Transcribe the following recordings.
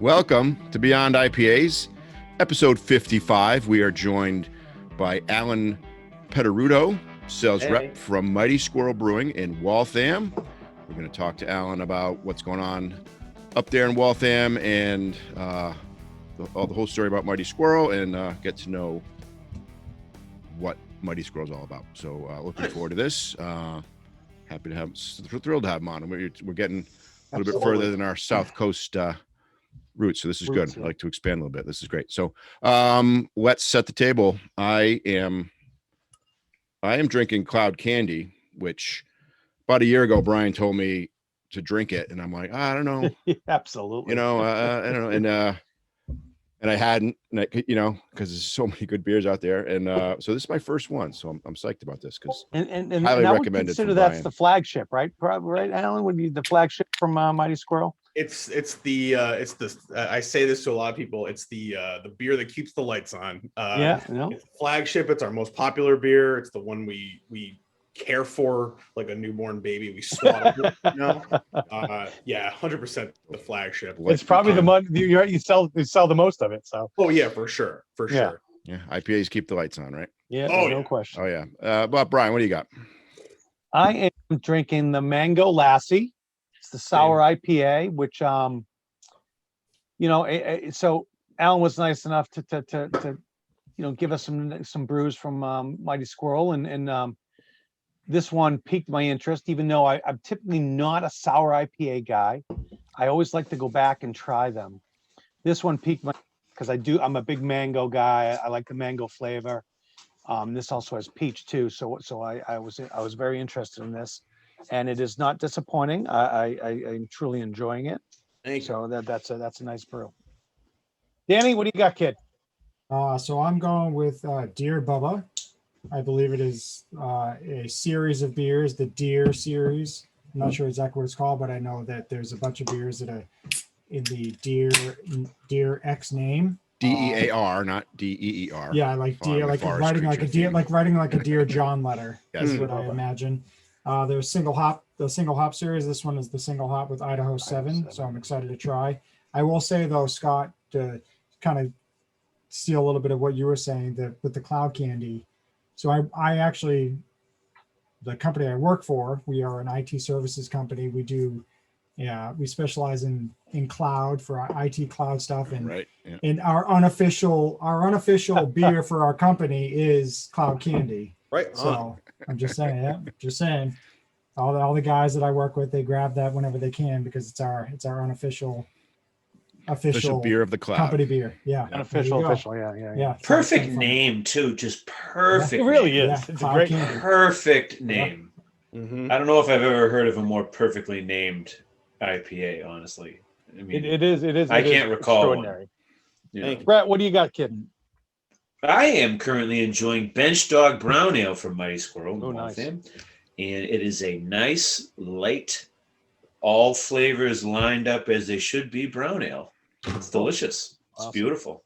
Welcome to Beyond IPAs, episode 55. We are joined by Allan Petteruto, sales rep from Mighty Squirrel Brewing in Waltham. We're going to talk to Allan about what's going on up there in Waltham and the whole story about Mighty Squirrel and get to know what Mighty Squirrel is all about. So looking forward to this. Happy to have, thrilled to have him on. We're getting a little bit further than our South Coast roots, so this is good. I like to expand a little bit. This is great. So let's set the table. I am drinking Cloud Candy, which about a year ago Brian told me to drink it, and I'm like, I don't know. Absolutely. I don't know. And I hadn't, because there's so many good beers out there. And so this is my first one, so I'm psyched about this because and highly I would recommended. consider that's the flagship, right? Probably, right, Allan? Would be the flagship from Mighty Squirrel. It's the I say this to a lot of people. It's the beer that keeps the lights on. It's the flagship. It's our most popular beer. It's the one we care for like a newborn baby. We swaddle it, 100% the flagship. It's probably the one you sell the most of it. So yeah, for sure. Yeah, IPAs keep the lights on, right? Yeah, no question. Oh yeah. But Brian, what do you got? I am drinking the Mango Lassie. It's the sour IPA, which so Allan was nice enough to give us some brews from Mighty Squirrel, and this one piqued my interest, even though I'm typically not a sour IPA guy. I always like to go back and try them. This one piqued my, because I'm a big mango guy. I like the mango flavor. This also has peach too, so I was very interested in this, and it is not disappointing. I'm truly enjoying it. So that's a nice brew. Danny, what do you got, kid? So I'm going with Dear Bubba. I believe it is a series of beers, the Deer series. I'm not sure exactly what it's called, but I know that there's a bunch of beers that are in the Deer X name. DEAR, not DEER. Yeah, like deer, like writing like a deer, like writing like a Dear John letter. Yes. Is what I imagine. There's the single hop series. This one is the single hop with Idaho 7, so I'm excited to try. I will say though, Scott, to kind of steal a little bit of what you were saying, that with the Cloud Candy. So I actually, the company I work for, we are an IT services company. We specialize in cloud for our IT cloud stuff, and and our unofficial beer for our company is Cloud Candy. Right. So I'm just saying, all the guys that I work with, they grab that whenever they can because it's our unofficial beer of the cloud. Company beer. Yeah. Unofficial, official. Yeah. Perfect name too. Just perfect. It really is. Yeah. It's a great Candy. Perfect name. Yeah. Mm-hmm. I don't know if I've ever heard of a more perfectly named IPA, honestly. I mean, It is. I can't recall extraordinary. one. Brett, what do you got, kid? I am currently enjoying Bench Dog Brown Ale from Mighty Squirrel. Oh, nice. And it is a nice, light, all flavors lined up as they should be brown ale. It's delicious. Awesome. It's beautiful.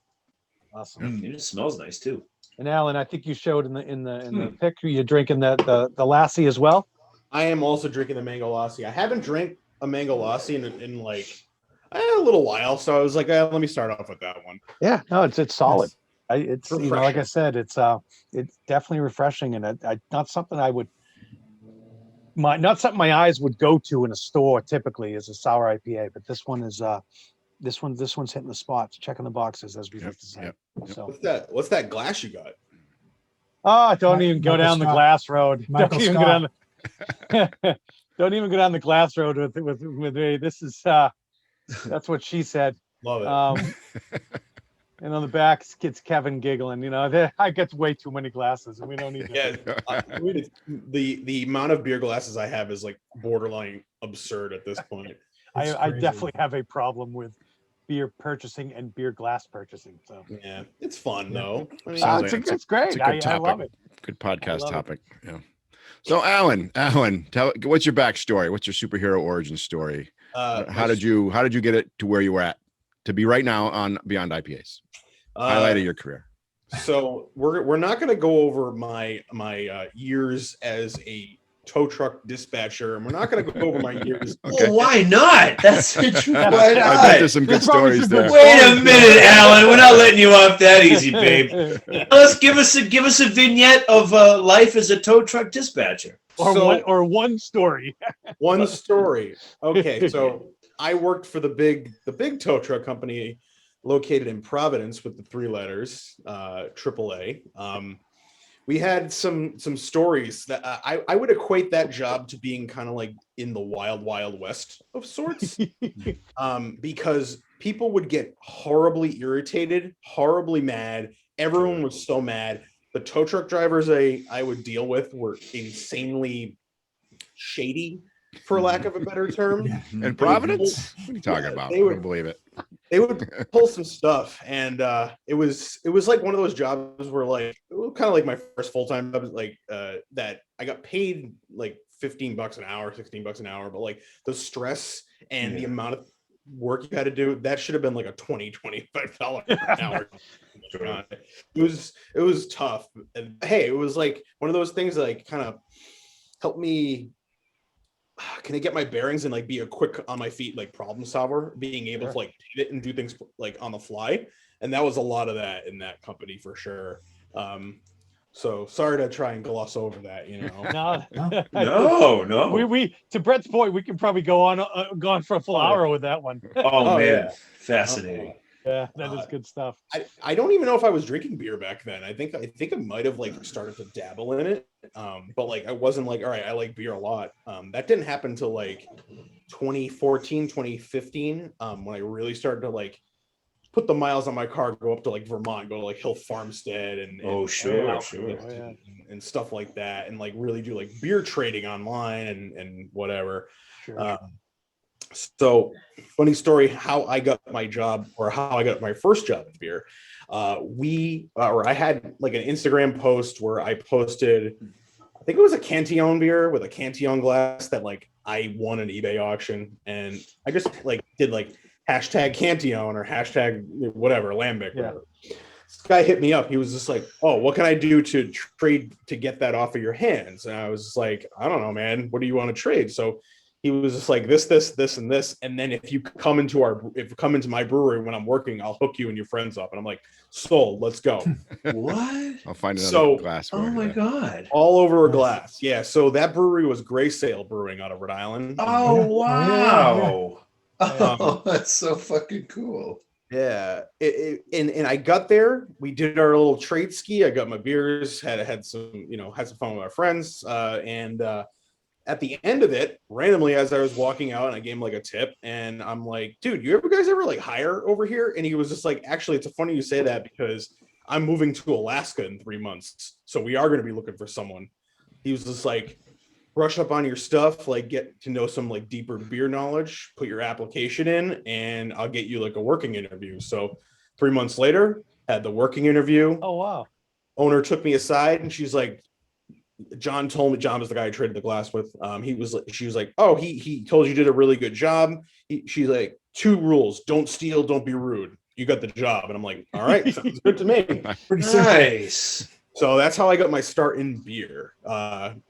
Awesome. It smells nice too. And Allan, I think you showed in the picture you're drinking the Lassie as well. I am also drinking the Mango Lassie. I haven't drank a Mango Lassie in like a little while, so I was like, let me start off with that one. Yeah, no, it's solid. It's refreshing. like I said, it's definitely refreshing, and not something my eyes would go to in a store typically is a sour IPA, but this one is this one's hitting the spots, checking the boxes, as we like to say. So What's that glass you got? Don't even go down the glass road. Don't even go down the glass road with me. This is that's what she said. Love it. And on the back, it's Kevin giggling. I get way too many glasses, and we don't need to. The amount of beer glasses I have is like borderline absurd at this point. I definitely have a problem with beer purchasing and beer glass purchasing. So yeah, it's fun though. I mean, it's great. It's a good topic. I love it. Good podcast topic. Yeah. So Allan, what's your backstory? What's your superhero origin story? How did you get it to where you were at to be right now on Beyond IPAs? Highlight of your career. So we're not going to go over my years as a tow truck dispatcher, and we're not going to go over my years. Okay. Well, why not? That's why I bet not? there's some good There's probably stories some good there. Wait a minute, Alan. We're not letting you off that easy, babe. Let's give us a vignette of life as a tow truck dispatcher. Or one story. One story. Okay, so I worked for the big tow truck company located in Providence with the 3 letters, AAA. We had some stories that I would equate that job to being kind of like in the wild west of sorts, because people would get horribly irritated, horribly mad. Everyone was so mad. The tow truck drivers I would deal with were insanely shady, for lack of a better term. In Providence? What are you talking about? I wouldn't believe it. They would pull some stuff, and it was like one of those jobs where, like, it was kind of like my first full-time job, like that I got paid like $15 an hour, $16 an hour, but like the stress and the amount of work you had to do, that should have been like a $20-$25 an hour. It was tough. And hey, it was like one of those things that like kind of helped me can I get my bearings and like be a quick on my feet like problem solver, being able to like pivot and do things like on the fly. And that was a lot of that in that company for sure. So sorry to try and gloss over that, you know. No. We to Brett's point, we can probably go on for a full hour with that one. Oh man, fascinating. Yeah, that is good stuff. I don't even know if I was drinking beer back then. I think I might have like started to dabble in it. But like I wasn't like, all right, I like beer a lot. That didn't happen until like 2014, 2015, when I really started to like put the miles on my car, go up to like Vermont, go to like Hill Farmstead and stuff like that, and like really do like beer trading online and whatever. So funny story how I got my job, or how I got my first job in beer. I had like an Instagram post where I posted, I think it was a Cantillon beer with a Cantillon glass that like I won an eBay auction, and I just like did like hashtag Cantillon or hashtag whatever, Lambic, whatever. This guy hit me up. He was just like, oh, what can I do to trade to get that off of your hands? And I was just like, I don't know, man. What do you want to trade? So he was just like this, and this. And then if you come into my brewery when I'm working, I'll hook you and your friends up. And I'm like, sold, let's go. What? I'll find another glass. Oh my God. All over a glass. Yeah. So that brewery was Gray Sail Brewing out of Rhode Island. Oh, wow. Oh, that's so fucking cool. Yeah. And I got there, we did our little trade ski. I got my beers, had some fun with our friends. And at the end of it, randomly, as I was walking out, and I gave him like a tip, and I'm like, dude, you guys ever like hire over here? And he was just like, actually, it's funny you say that because I'm moving to Alaska in 3 months. So we are going to be looking for someone. He was just like, brush up on your stuff, like get to know some like deeper beer knowledge, put your application in, and I'll get you like a working interview. So 3 months later, had the working interview. Oh, wow. Owner took me aside, and she's like, John told me, John was the guy I traded the glass with. She was like, oh, he told you did a really good job. She's like, 2 rules: don't steal, don't be rude. You got the job. And I'm like, all right, sounds good to me. Pretty simple. Nice. So that's how I got my start in beer,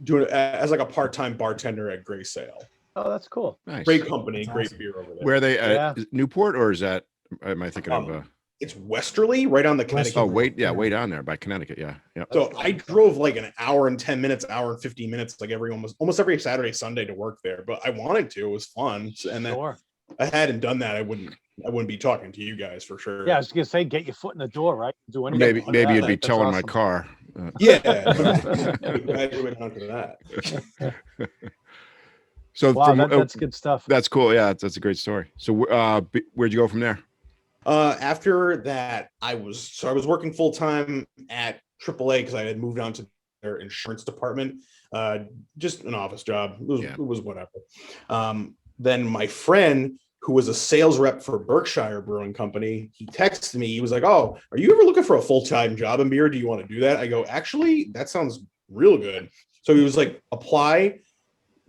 doing it as like a part-time bartender at Gray Sail. Oh, that's cool. Nice. Great company, That's great awesome. beer over there. Where are they? Yeah. Is it Newport, or is that? Am I thinking of? It's westerly, right on the Connecticut. Oh, way down there by Connecticut. Yeah. So I drove like an hour and 10 minutes, hour and 15 minutes, like almost every Saturday, Sunday to work there. But I wanted to. It was fun. And then I hadn't done that, I wouldn't be talking to you guys for sure. Yeah, I was gonna say, get your foot in the door, right? Do anything. Maybe you'd be towing my car. Yeah. Graduate onto that. So wow, that's good stuff. That's cool. Yeah, that's a great story. So where'd you go from there? After that, I was working full time at AAA because I had moved on to their insurance department. Just an office job. It was whatever. Then my friend, who was a sales rep for Berkshire Brewing Company, he texted me. He was like, oh, are you ever looking for a full-time job in beer? Do you want to do that? I go, actually, that sounds real good. So he was like, apply,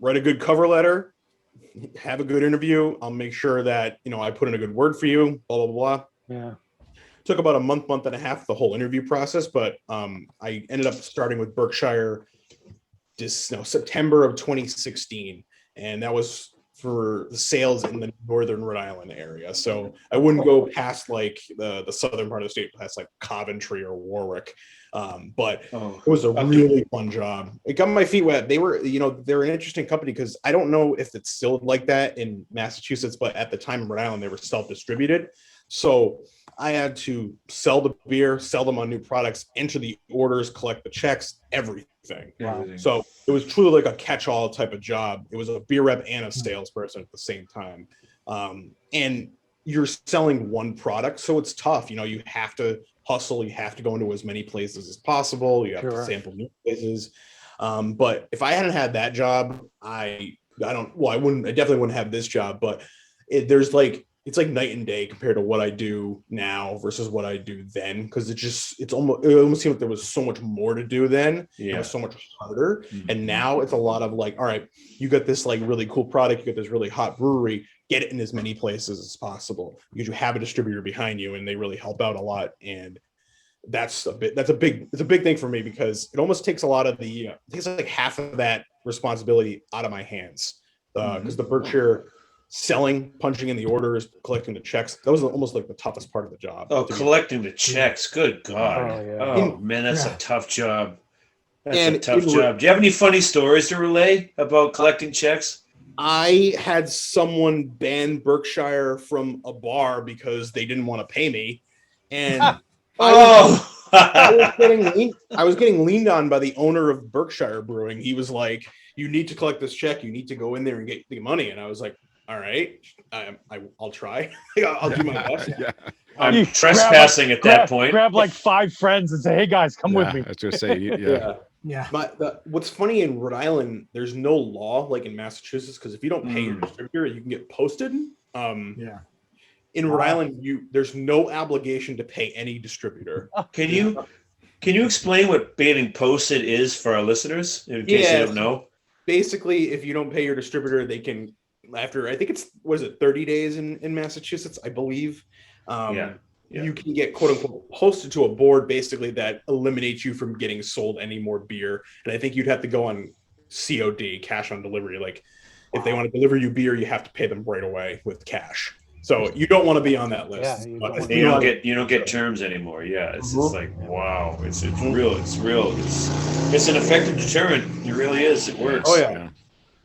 write a good cover letter, have a good interview. I'll make sure that, I put in a good word for you, blah, blah, blah. Yeah. Took about a month and a half, the whole interview process, but I ended up starting with Berkshire September of 2016, and that was for the sales in the northern Rhode Island area. So I wouldn't go past like the southern part of the state, past like Coventry or Warwick. But it was a really fun job. It got my feet wet. They're an interesting company because I don't know if it's still like that in Massachusetts, but at the time in Rhode Island, they were self-distributed. So I had to sell the beer, sell them on new products, enter the orders, collect the checks, everything. Wow. So it was truly like a catch-all type of job. It was a beer rep and a salesperson at the same time. And you're selling one product, so it's tough. You have to hustle. You have to go into as many places as possible. You have to sample new places. But if I hadn't had that job, I definitely wouldn't have this job. But it's like night and day compared to what I do now versus what I do then. Because it almost seemed like there was so much more to do then. Yeah. It was so much harder. Mm-hmm. And now it's a lot of like, all right, you got this like really cool product, you got this really hot brewery, get it in as many places as possible because you have a distributor behind you and they really help out a lot. And that's a big thing for me because it almost takes a lot of it takes like half of that responsibility out of my hands. Because the Berkshire selling, punching in the orders, collecting the checks, that was almost like the toughest part of the job. Oh, collecting the checks. Good God. Oh man, that's a tough job. That's a tough job. Do you have any funny stories to relay about collecting checks? I had someone ban Berkshire from a bar because they didn't want to pay me. And I was getting leaned on by the owner of Berkshire Brewing. He was like, you need to collect this check. You need to go in there and get the money. And I was like, all right, I'll try. I'll do my best. Yeah. I'm trespassing at that point. Grab like 5 friends and say, hey guys, come with me. I was going to say, Yeah. But what's funny in Rhode Island, there's no law like in Massachusetts because if you don't pay your distributor, you can get posted. In Rhode Island, there's no obligation to pay any distributor. Can you explain what being posted is for our listeners in case they don't know? Basically, if you don't pay your distributor, they can after I think it's 30 days in Massachusetts, I believe. You can get quote unquote posted to a board basically that eliminates you from getting sold any more beer. And I think you'd have to go on COD, cash on delivery. Like if they want to deliver you beer, you have to pay them right away with cash. So you don't want to be on that list. Yeah, you don't get terms anymore. Yeah, it's just like wow, it's real. It's an effective deterrent. It really is. It works. Oh yeah.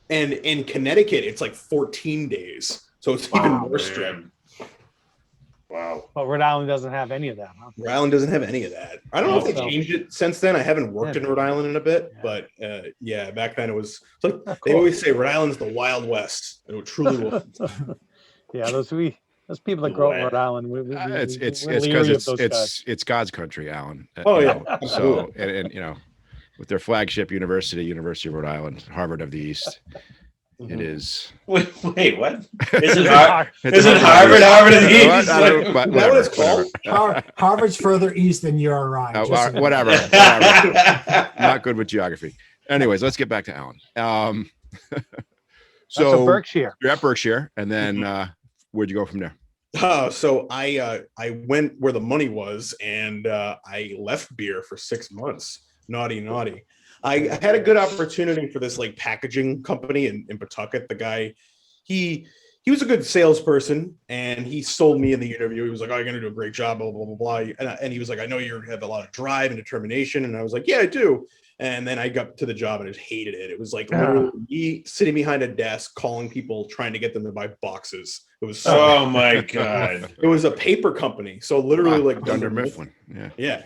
And in Connecticut, it's like 14 days, so it's even more strict. Wow. But Rhode Island doesn't have any of that, huh? Rhode Island doesn't have any of that. I don't know if they changed it since then. I haven't worked in Rhode Island in a bit, but back then it was like they always say Rhode Island's the Wild West. It truly was. Yeah, those people that grow up in Rhode Island, it's because it's God's country, Allan. So and with their flagship university, University of Rhode Island, Harvard of the East. It is. Wait, what? Is it Harvard of the East? That was called. Harvard's further east than URI. Whatever. Not good with geography. Anyways, let's get back to Allan. So Berkshire. You're at Berkshire, and then where'd you go from there? So I went where the money was, and I left beer for 6 months. Naughty. I had a good opportunity for this like packaging company in Pawtucket. The guy, he was a good salesperson, and he sold me in the interview. He was like, "Oh, you're gonna do a great job," blah blah blah blah. And he was like, "I know you have a lot of drive and determination." And I was like, "Yeah, I do." And then I got to the job and I just hated it. It was like literally me sitting behind a desk calling people, trying to get them to buy boxes. It was oh my god! It was a paper company, so literally like Dunder Mifflin. Yeah.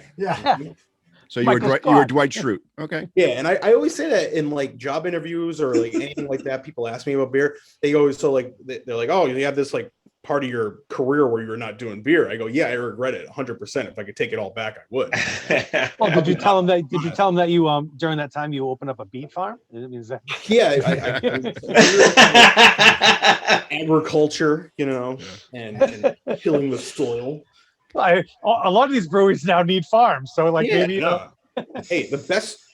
So you were Dwight Schrute. Okay. Yeah, and I always say that in like job interviews or like anything like that. People ask me about beer. They always they're like, "Oh, you have this like part of your career where you're not doing beer." I go, "Yeah, I regret it 100%. If I could take it all back, I would." Well, did you tell them that you during that time you opened up a beet farm? Yeah, agriculture, and killing the soil. A lot of these breweries now need farms, so maybe. Hey,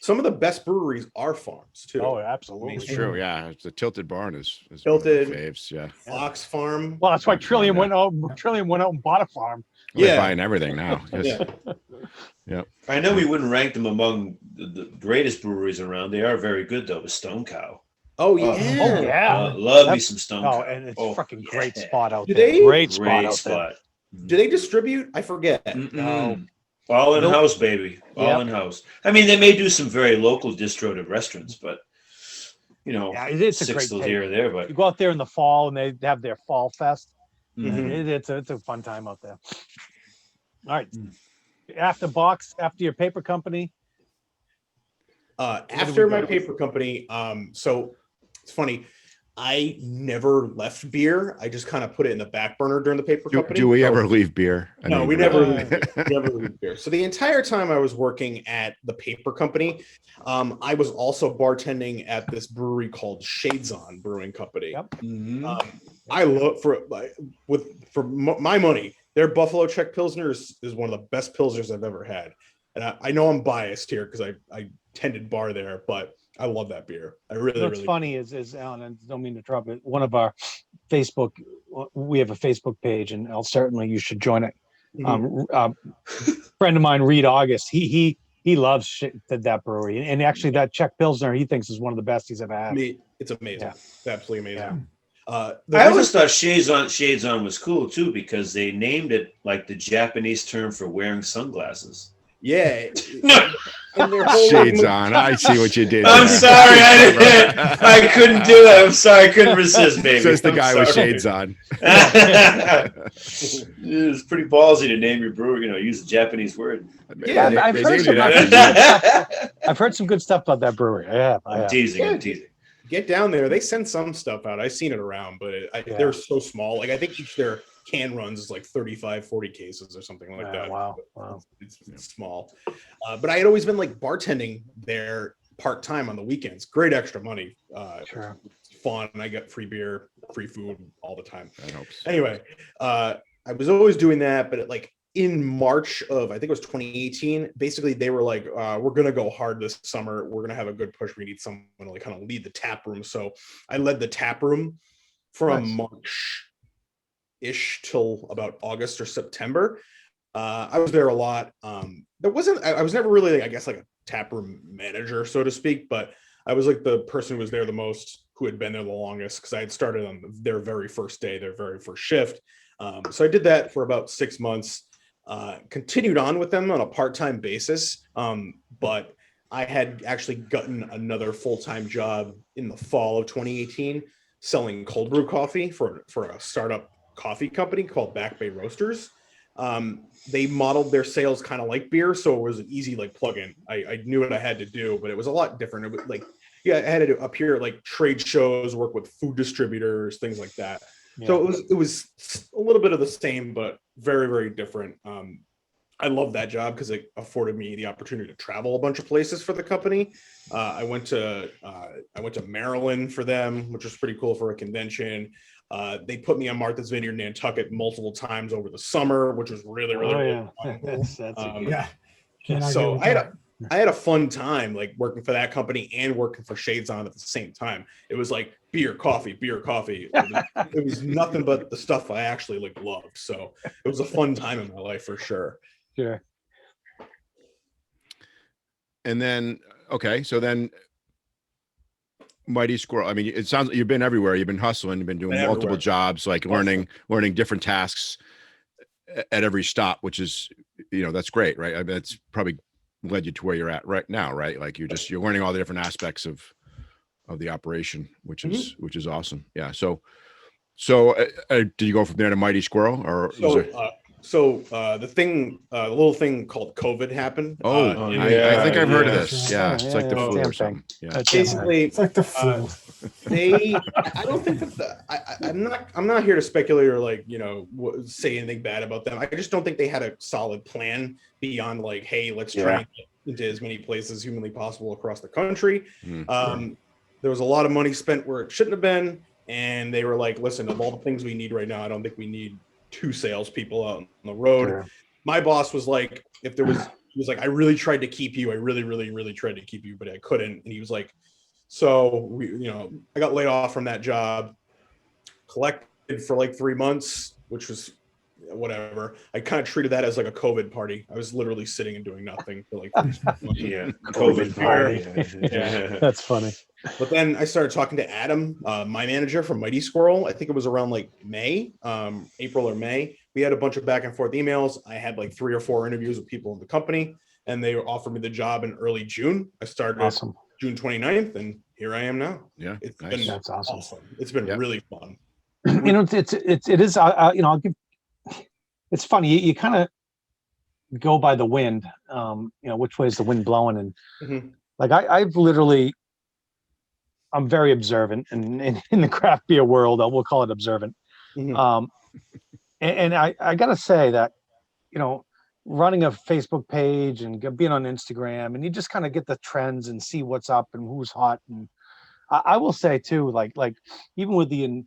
some of the best breweries are farms too. Oh, absolutely. It's true. Yeah, the Tilted Barn is Tilted faves. Yeah, Fox Farm. Well, that's why Trillium went out and bought a farm. They're buying everything now. Yeah. I know we wouldn't rank them among the greatest breweries around. They are very good though. With Stone Cow. Oh yeah, Oh yeah. Love me some Stone Oh, Cow. and it's fucking great yeah. spot out Do there. they? Great spot Great out spot. Do they distribute? I forget. No. All in house, baby. All Yep. in house. I mean, they may do some very local distro to restaurants, but Yeah, it's a great sixtels take. here or there. But You go out there in the fall and they have their fall fest. Mhm. It's a fun time out there. All right. After your paper company. After my paper company, so it's funny. I never left beer. I just kind of put it in the back burner during the paper company. Do we ever leave beer? No, we never leave beer. So the entire time I was working at the paper company, I was also bartending at this brewery called Shades On Brewing Company. Yep. I love for my money, their Buffalo Check Pilsner is one of the best pilsners I've ever had. And I know I'm biased here because I tended bar there, but I love that beer. I really, What's funny is Allan, and don't mean to drop it. One of our Facebook, we have a Facebook page, and certainly you should join it. Friend of mine, Reed August, he loves that brewery, and actually that Czech Pilsner he thinks is one of the best he's ever had. It's amazing. It's absolutely amazing. I always thought Shades On was cool too because they named it like the Japanese term for wearing sunglasses. Yeah. Shades On. I see what you did. I'm sorry. I couldn't do that. I'm sorry. I couldn't resist, baby. Says the guy with shades on. It's pretty ballsy to name your brewery, use a Japanese word. Yeah, I've heard some good stuff about that brewery. I'm teasing. Get down there. They send some stuff out. I've seen it around, but they're so small. Like I think each their can runs is like 35, 40 cases or something like that. Wow. It's small. But I had always been like bartending there part-time on the weekends. Great extra money. Sure. Fun. I got free beer, free food all the time. That helps. Anyway, I was always doing that, but in March of, I think it was 2018, basically they were like, we're going to go hard this summer. We're going to have a good push. We need someone to like kind of lead the tap room. So I led the tap room from March-ish till about August or September. I was there a lot. I was never really, I guess, like a tap room manager, so to speak, but I was like the person who was there the most, who had been there the longest, because I had started on their very first day, their very first shift. So I did that for about 6 months. Continued on with them on a part-time basis, but I had actually gotten another full-time job in the fall of 2018 selling cold brew coffee for a startup coffee company called Back Bay Roasters. They modeled their sales kind of like beer, so it was an easy like plug-in. I knew what I had to do, but it was a lot different. It was like, I had to appear at like trade shows, work with food distributors, things like that. Yeah. So it was a little bit of the same, but very, very different. I love that job because it afforded me the opportunity to travel a bunch of places for the company. I went to Maryland for them, which was pretty cool for a convention. They put me on Martha's Vineyard, Nantucket multiple times over the summer, which was really, really fun. So I had a fun time like working for that company and working for Shades On at the same time. It was like beer, coffee. It was nothing but the stuff I actually like loved. So it was a fun time in my life for sure. Sure. And then, so then Mighty Squirrel. I mean, it sounds like you've been everywhere. You've been hustling. You've been doing multiple jobs, like learning different tasks at every stop, which is, that's great, right? I mean, that's probably led you to where you're at right now, right? Like you're learning all the different aspects of the operation, which is awesome. Yeah. So did you go from there to Mighty Squirrel, or So the little thing called COVID happened. I think I've heard of this. Yeah, it's like the flu or something. Yeah, basically, it's like the flu. I don't think that I'm not here to speculate or like say anything bad about them. I just don't think they had a solid plan beyond like, hey, let's try and get into as many places as humanly possible across the country. There was a lot of money spent where it shouldn't have been, and they were like, listen, of all the things we need right now, I don't think we need 2 salespeople out on the road. Sure. My boss was like, he was like, I really tried to keep you. I really, really, really tried to keep you, but I couldn't. And he was like, so I got laid off from that job, collected for like 3 months, which was whatever. I kind of treated that as like a COVID party. I was literally sitting and doing nothing for like COVID party. Yeah. That's funny. But then I started talking to Adam, my manager from Mighty Squirrel. I think it was around like May, April or May. We had a bunch of back and forth emails. I had like 3 or 4 interviews with people in the company, and they offered me the job in early June. I started June 29th, and here I am now. Yeah, it's nice. been That's awesome. It's been really fun. You know, it is. I'll give. It's funny. You kind of go by the wind. You know, which way is the wind blowing, and like I've literally. I'm very observant, and in the craft beer world, we'll call it observant. And I gotta say that, you know, running a Facebook page and being on Instagram, and you just kind of get the trends and see what's up and who's hot. And I will say too, like even with the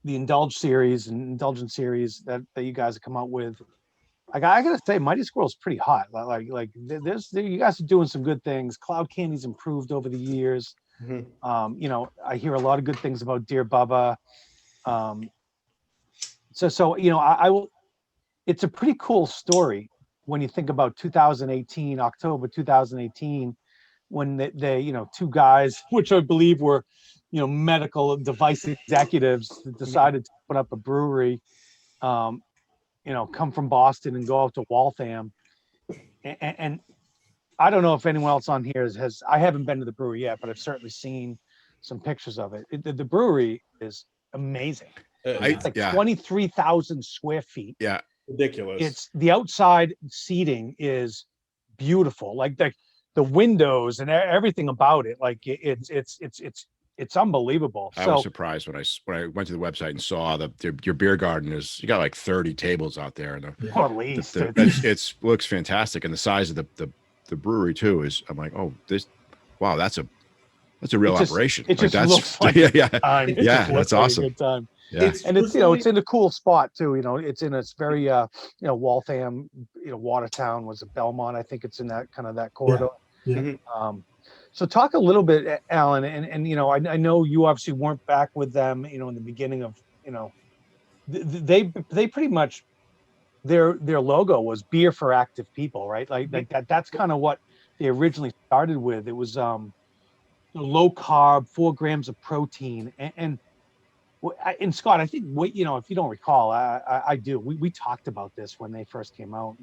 indulgence series that you guys have come out with, like I gotta say, Mighty Squirrel's pretty hot. Like there's you guys are doing some good things. Cloud Candy's improved over the years. You know, I hear a lot of good things about Dear Bubba. So you know, I will. It's a pretty cool story when you think about 2018, October 2018, when they you know, 2 guys, which I believe were, you know, medical device executives, decided to put up a brewery. You know, come from Boston and go out to Waltham, and I don't know if anyone else on here has. I haven't been to the brewery yet, but I've certainly seen some pictures of it. The brewery is amazing. It's like 23,000 square feet. Yeah, ridiculous. It's the outside seating is beautiful. Like the windows and everything about it. Like it's unbelievable. I was surprised when I went to the website and saw your beer garden you got like 30 tables out there, and at least it looks fantastic, and the size of the brewery too is. I'm like, oh, that's a real operation. It just looks like that's awesome. Good time. Yeah. And it's, you know, it's in a cool spot too. You know, it's very you know, Waltham, you know, Watertown was a Belmont. I think it's in that kind of that corridor. Yeah. So talk a little bit, Allan, and you know, I know you obviously weren't back with them, you know, in the beginning of, you know, they pretty much their logo was beer for active people, right? Like that's kind of what they originally started with. It was low carb, 4 grams of protein, and Scott, I think you know, if you don't recall, I do. We talked about this when they first came out,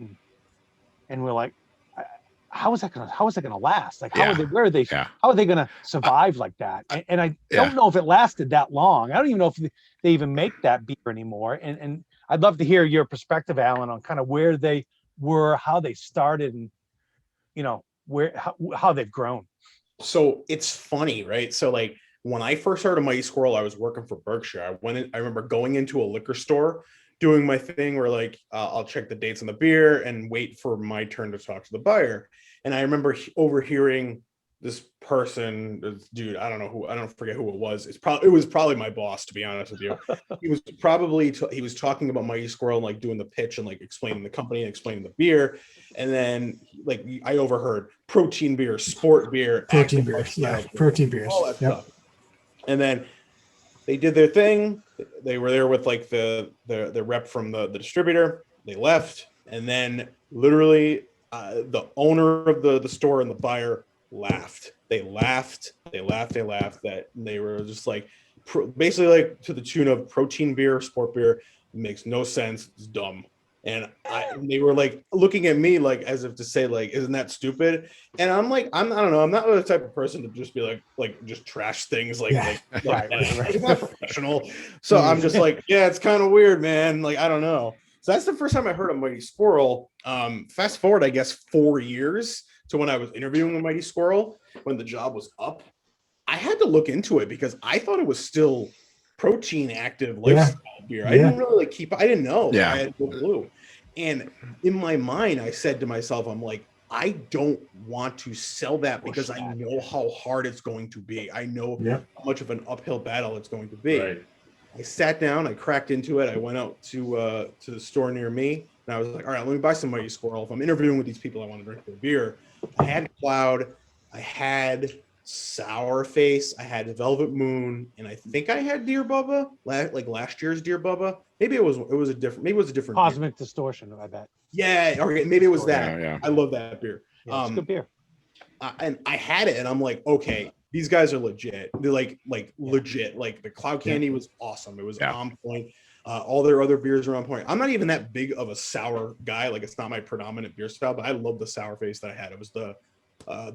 and we're like, how is that gonna last? Like, how are they gonna survive like that? And I don't know if it lasted that long. I don't even know if they even make that beer anymore. And I'd love to hear your perspective, Allan, on kind of where they were, how they started, and you know, how they've grown. So it's funny, right? So like when I first started Mighty Squirrel, I was working for Berkshire. I remember going into a liquor store, doing my thing where like I'll check the dates on the beer and wait for my turn to talk to the buyer. And I remember overhearing this person, this dude, I don't forget who it was. It was probably my boss, to be honest with you. He was talking about Mighty Squirrel and like doing the pitch and like explaining the company and explaining the beer. And then like I overheard protein beer, sport beer, protein beers, all that stuff. And then they did their thing. They were there with like the rep from the distributor. They left, and then literally the owner of the store and the buyer laughed. They laughed that they were just like basically like to the tune of protein beer, sport beer makes no sense. It's dumb. And they were like looking at me like as if to say like, isn't that stupid? And I'm like, I don't know. I'm not the type of person to just be like just trash things like right. It's not professional. So I'm just like, yeah, it's kind of weird, man. Like, I don't know. So that's the first time I heard of Mighty Squirrel. Fast forward, I guess, 4 years to when I was interviewing with Mighty Squirrel, when the job was up. I had to look into it because I thought it was still protein active lifestyle beer. I didn't really I didn't know. Yeah. I had no clue. And in my mind, I said to myself, I'm like, I don't want to sell that because I know how hard it's going to be. I know how much of an uphill battle it's going to be. Right. I sat down, I cracked into it. I went out to the store near me, and I was like, all right, let me buy some Mighty Squirrel. If I'm interviewing with these people, I want to drink their beer. I had Cloud. I had Sour Face, I had Velvet Moon, and I think I had Dear Bubba, like last year's Dear Bubba. Maybe it was a different Cosmic beer. Distortion, I bet. Yeah, okay, maybe it was that. Yeah. I love that beer. Yeah, it's a good beer. And I had it, and I'm like, okay, these guys are legit. They're like legit. Like the Cloud Candy was awesome. It was on point. All their other beers are on point. I'm not even that big of a sour guy. Like it's not my predominant beer style, but I love the Sour Face that I had. It was the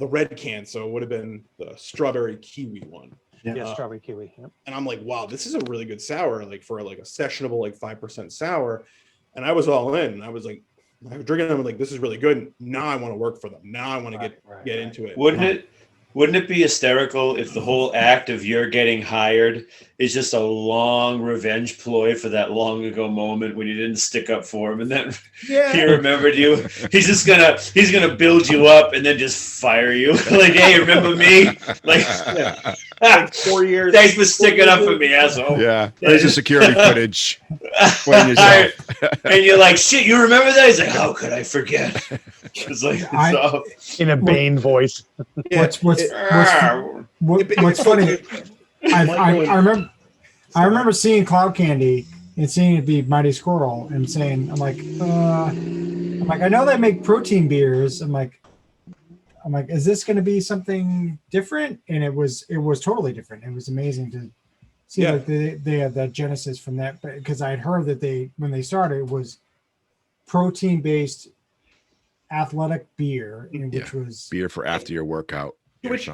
red can, so it would have been the strawberry kiwi one. Yeah, strawberry kiwi. Yep. And I'm like, wow, this is a really good sour, like for like a sessionable, like 5% sour. And I was all in. I was like, I was drinking them, like, this is really good. Now I want to work for them. Now I want to get into it. Wouldn't it be hysterical if the whole act of your getting hired is just a long revenge ploy for that long ago moment when you didn't stick up for him and then he remembered you? He's gonna build you up and then just fire you. Like, hey, remember me? Like 4 years. Thanks for sticking up for me, asshole. Yeah, there's a security footage. And you're like, shit, you remember that? He's like, how could I forget? It's like in a Bane voice. What's funny? I remember seeing Cloud Candy and seeing it be Mighty Squirrel and saying, I'm like, I know they make protein beers. I'm like, is this going to be something different? And it was totally different. It was amazing to see like they had that genesis from that, because I had heard that when they started, it was protein based athletic beer, which was beer for after your workout. Which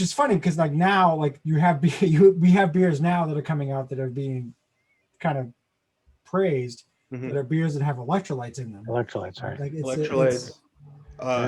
is funny because like now, like we have beers now that are coming out that are being kind of praised, that are beers that have electrolytes in them. Electrolytes, right? Like Electrolytes.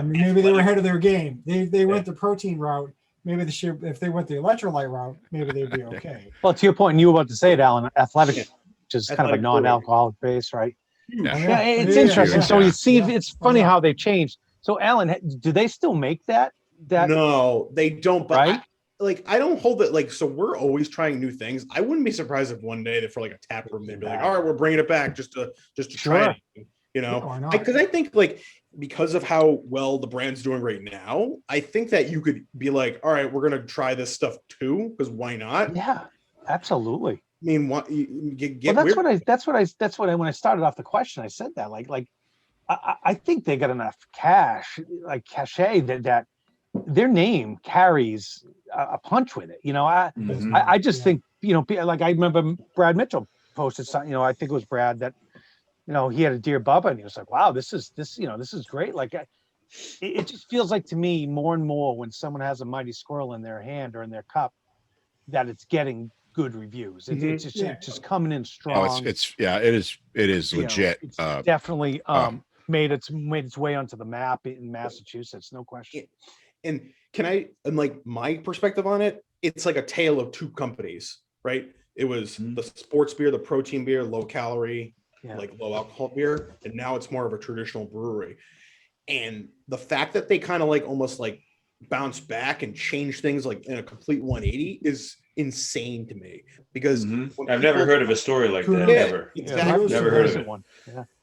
Maybe they were ahead of their game. They went the protein route. Maybe if they went the electrolyte route, maybe they'd be okay. Well, to your point, and you were about to say it, Alan, athletic, which is kind of a non-alcoholic base, right? Yeah, it's interesting. So you see, it's funny how they've changed. So, Alan, do they still make that? No, they don't. But right? I don't hold it. Like, so we're always trying new things. I wouldn't be surprised if one day that for like a tap room they'd be like, all right, we're bringing it back just to try it. You know, because I think like because of how well the brand's doing right now, I think that you could be like, all right, we're gonna try this stuff too, because why not? Yeah, absolutely. I mean, what that's what I when I started off the question, I said that like I think they got enough cachet that their name carries a punch with it. You know, I just think, you know, like I remember Brad Mitchell posted something, you know, I think it was Brad that, you know, he had a Dear Bubba and he was like, wow, this is great. Like it just feels like to me more and more when someone has a Mighty Squirrel in their hand or in their cup that it's getting good reviews. It's just coming in strong. It is legit. It's definitely made its way onto the map in Massachusetts, no question. And like my perspective on it, it's like a tale of two companies, right? It was the sports beer, the protein beer, low calorie, like low alcohol beer, and now it's more of a traditional brewery. And the fact that they kind of like almost like bounce back and change things like in a complete 180 is insane to me, because I've never heard of a story like that. Never. Exactly. Never heard of it. One.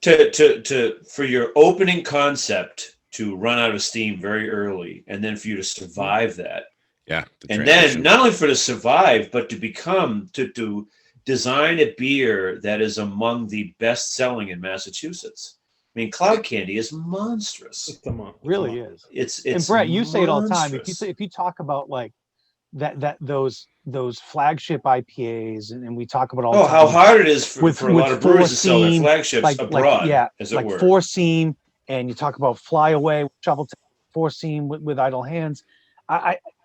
To for your opening concept to run out of steam very early, and then for you to survive that. And then not only for to survive, but to become to design a beer that is among the best selling in Massachusetts. I mean, Cloud Candy is monstrous. It really is. It's and Brett, you say it all the time. monstrous. If you talk about like those flagship IPAs, and we talk about all the time, how hard it is for a lot of brewers to sell their flagships abroad, as it were. Four Seam, and you talk about Fly Away, Shovel, Four Seam with Idle Hands.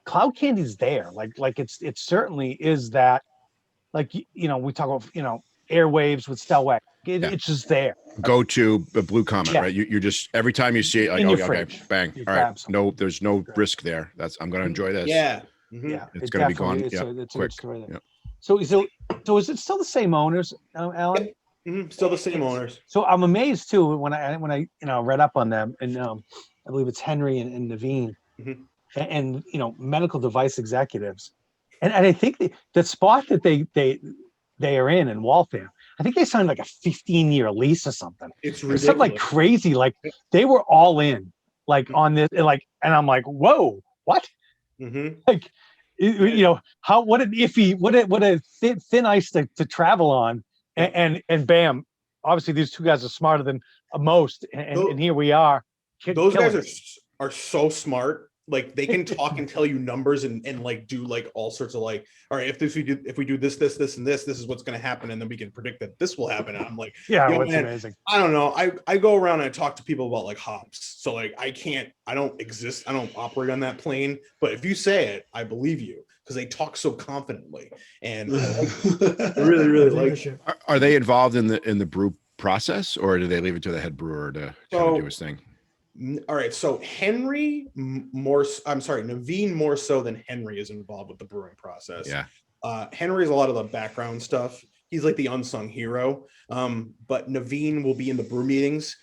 Cloud Candy's there. Like it certainly is that. Like, you know, we talk about, you know, Airwaves with Stellwax. It's just there. Go to the Blue Comet, right? You're just every time you see it, like, okay, bang. All right, no, there's no risk there. I'm going to enjoy this. Yeah, it's going to be gone. It's quick. A story there. So is it still the same owners, Alan? Still the same owners. So I'm amazed too when I you know read up on them, and I believe it's Henry and Naveen, and you know, medical device executives. And I think the spot that they are in Waltham, I think they signed like a 15-year lease or something. It's ridiculous. Something like crazy. Like they were all in, like on this, like, and I'm like, whoa, what? Like, you know, what an iffy, what a thin ice to travel on, and bam, obviously these two guys are smarter than most, and here we are. Those guys are so smart. Like they can talk and tell you numbers and like do like all sorts of like, all right, if we do this and this is what's going to happen, and then we can predict that this will happen. And I'm like, yeah, what's amazing. I don't know. I go around and I talk to people about like hops. So like I don't exist. I don't operate on that plane. But if you say it, I believe you because they talk so confidently. And I really, really like it. Are they involved in the brew process, or do they leave it to the head brewer to kind of do his thing? All right, so Naveen more so than Henry is involved with the brewing process. Yeah. Henry is a lot of the background stuff. He's like the unsung hero. But Naveen will be in the brew meetings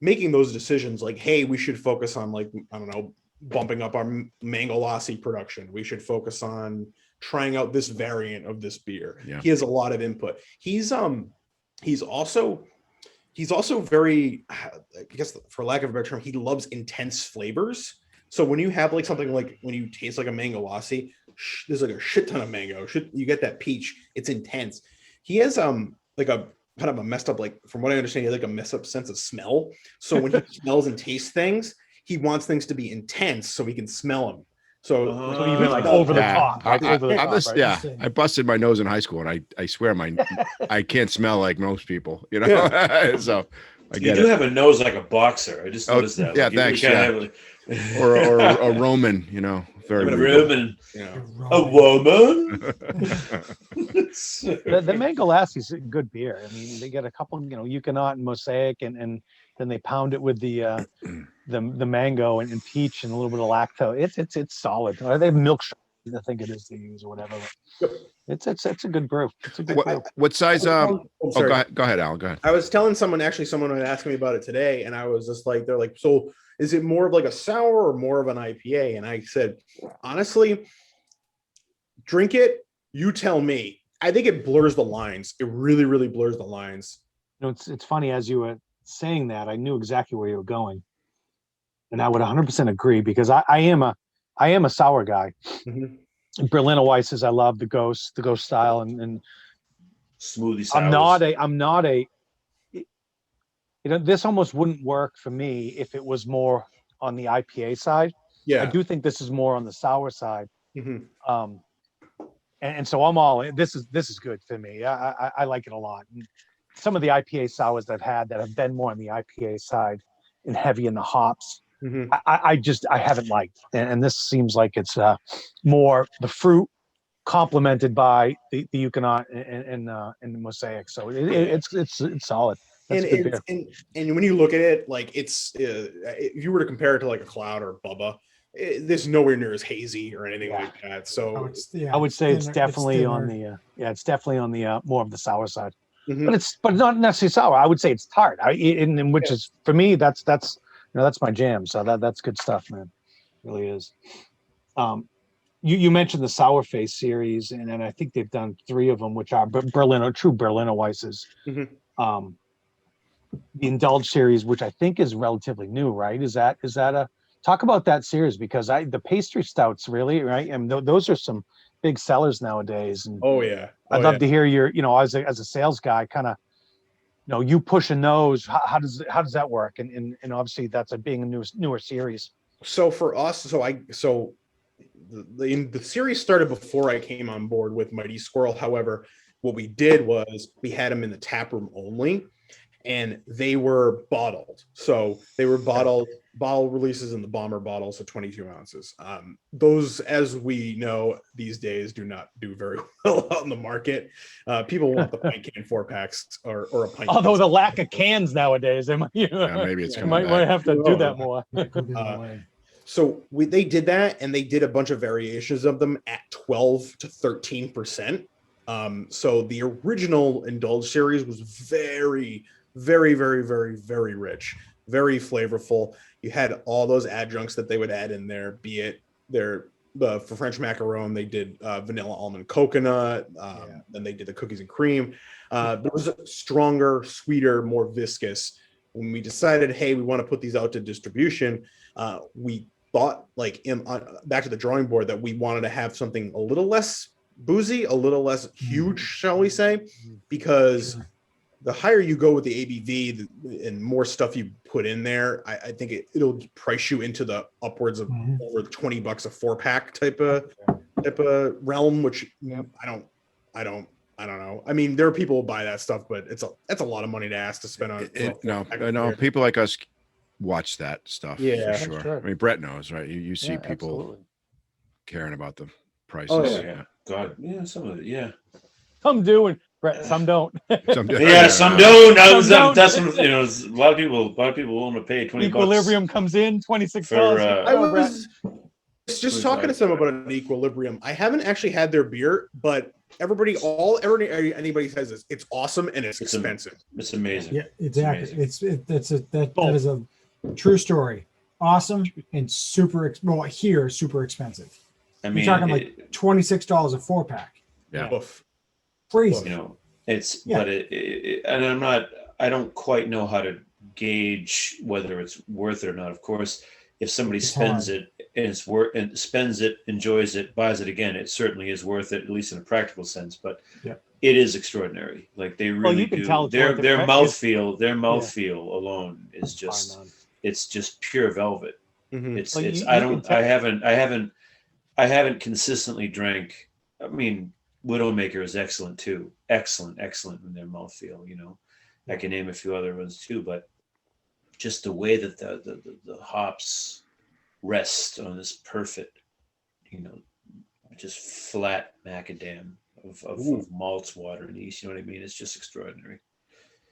making those decisions like, hey, we should focus on like, I don't know, bumping up our mango lassi production. We should focus on trying out this variant of this beer. Yeah. He has a lot of input. He's also very, I guess for lack of a better term, he loves intense flavors. So when you have like something like when you taste like a mango lassi, there's like a shit ton of mango. You get that peach. It's intense. He has like a kind of a messed up, like from what I understand, he has like a messed up sense of smell. So when he smells and tastes things, he wants things to be intense so he can smell them. So even like over the top. I busted my nose in high school, and I swear I can't smell like most people, you know. Yeah. So I get you do have a nose like a boxer. I just noticed that. Yeah, like, thanks. Yeah. Or a Roman, you know. Very Roman, you know. A woman. the Mango Lassie's a good beer. I mean, they get a couple, you know, Euconaut and Mosaic, and then they pound it with the mango and peach and a little bit of lactose. It's solid. They have milk sugar, I think it is they use or whatever. It's a good brew. It's a good brew. What size? Go ahead, Alan. Go ahead. I was telling someone was asking me about it today, and I was just like, they're like, so is it more of like a sour or more of an IPA? And I said, honestly, drink it. You tell me. I think it blurs the lines. It really, really blurs the lines. You know, it's funny as you were saying that, I knew exactly where you were going, and I would 100% agree because I am a sour guy. Mm-hmm. Berliner Weisses, I love the ghost style and smoothie sours. I'm not a you know, this almost wouldn't work for me if it was more on the IPA side. Yeah, I do think this is more on the sour side. Mm-hmm. And so I'm all in. This is good for me. I like it a lot. And some of the IPA sours I've had that have been more on the IPA side and heavy in the hops, mm-hmm. I haven't liked. And this seems like it's more the fruit complemented by the Euconaut and the Mosaic. So it's solid. And when you look at it, like it's if you were to compare it to like a Cloud or Bubba, this is nowhere near as hazy or anything like that. So I would say it's definitely on the more of the sour side. Mm-hmm. But not necessarily sour. I would say it's tart. Which is for me that's my jam. So that's good stuff, man. It really is. You mentioned the Sour Face series, and I think they've done 3 of them, which are true Berliner Weisses. Mm-hmm. The Indulge series, which I think is relatively new, right? Is that a talk about that series? Because the pastry stouts really, right? And those are some big sellers nowadays. And I'd love to hear your, you know, as a sales guy, kind of, you know, you pushing those. How does that work? And obviously that's being a newer series. So for us, the series started before I came on board with Mighty Squirrel. However, what we did was we had them in the tap room only. And they were bottled. So they were bottle releases in the bomber bottles, so 22 ounces. Those, as we know these days, do not do very well out in the market. People want the pint can 4-packs or a pint. Although the lack of cans nowadays, maybe it's might have to do that more. So they did that, and they did a bunch of variations of them at 12 to 13%. So the original Indulge series was very, very, very, very, very rich, very flavorful. You had all those adjuncts that they would add in there, be it for French macaron, they did vanilla almond coconut, then they did the cookies and cream. There was a stronger, sweeter, more viscous. When we decided, hey, we want to put these out to distribution, we thought like back to the drawing board that we wanted to have something a little less boozy, a little less huge, shall we say, because the higher you go with the ABV and more stuff you put in there, I think it'll price you into the upwards of over $20 a 4-pack type of realm, which I don't know. I mean, there are people who buy that stuff, but that's a lot of money to ask to spend on. No, people like us watch that stuff. Yeah, for sure. I mean, Brett knows, right? You see people caring about the prices. Oh yeah, God, yeah, some of it, yeah. Some do, and Brett, some don't. Some do. Yeah, some don't. That's what, you know. A lot of people willing to pay $20. Equilibrium comes in $26. I was just talking to someone about an Equilibrium. I haven't actually had their beer, but anybody says this. It's awesome and it's expensive. It's amazing. Yeah, exactly. That is a true story. Awesome and super expensive. I mean, you're talking like $26 a 4-pack. Yeah. Oof. Crazy. You know, but and I don't quite know how to gauge whether it's worth it or not. Of course, if somebody spends it and spends it, enjoys it, buys it again, it certainly is worth it, at least in a practical sense. But it is extraordinary. Like they really do. Their mouthfeel alone is just it's just pure velvet. Mm-hmm. I haven't consistently drank. I mean, Widowmaker is excellent too. Excellent in their mouthfeel. You know, I can name a few other ones too, but just the way that the hops rest on this perfect, you know, just flat macadam of malts, water, and yeast. You know what I mean? It's just extraordinary.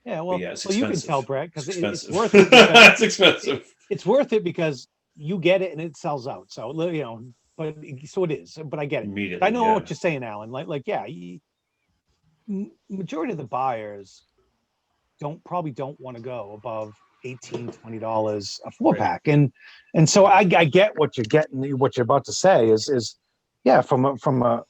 Yeah, well, you can tell, Brett, because it's worth it. It's expensive. It's worth it because you get it and it sells out. So you know, but so it is. But I get it. I know what you're saying, Alan. Majority of the buyers probably don't want to go above $18-20 a 4-pack, and so I get what you're getting. What you're about to say is from a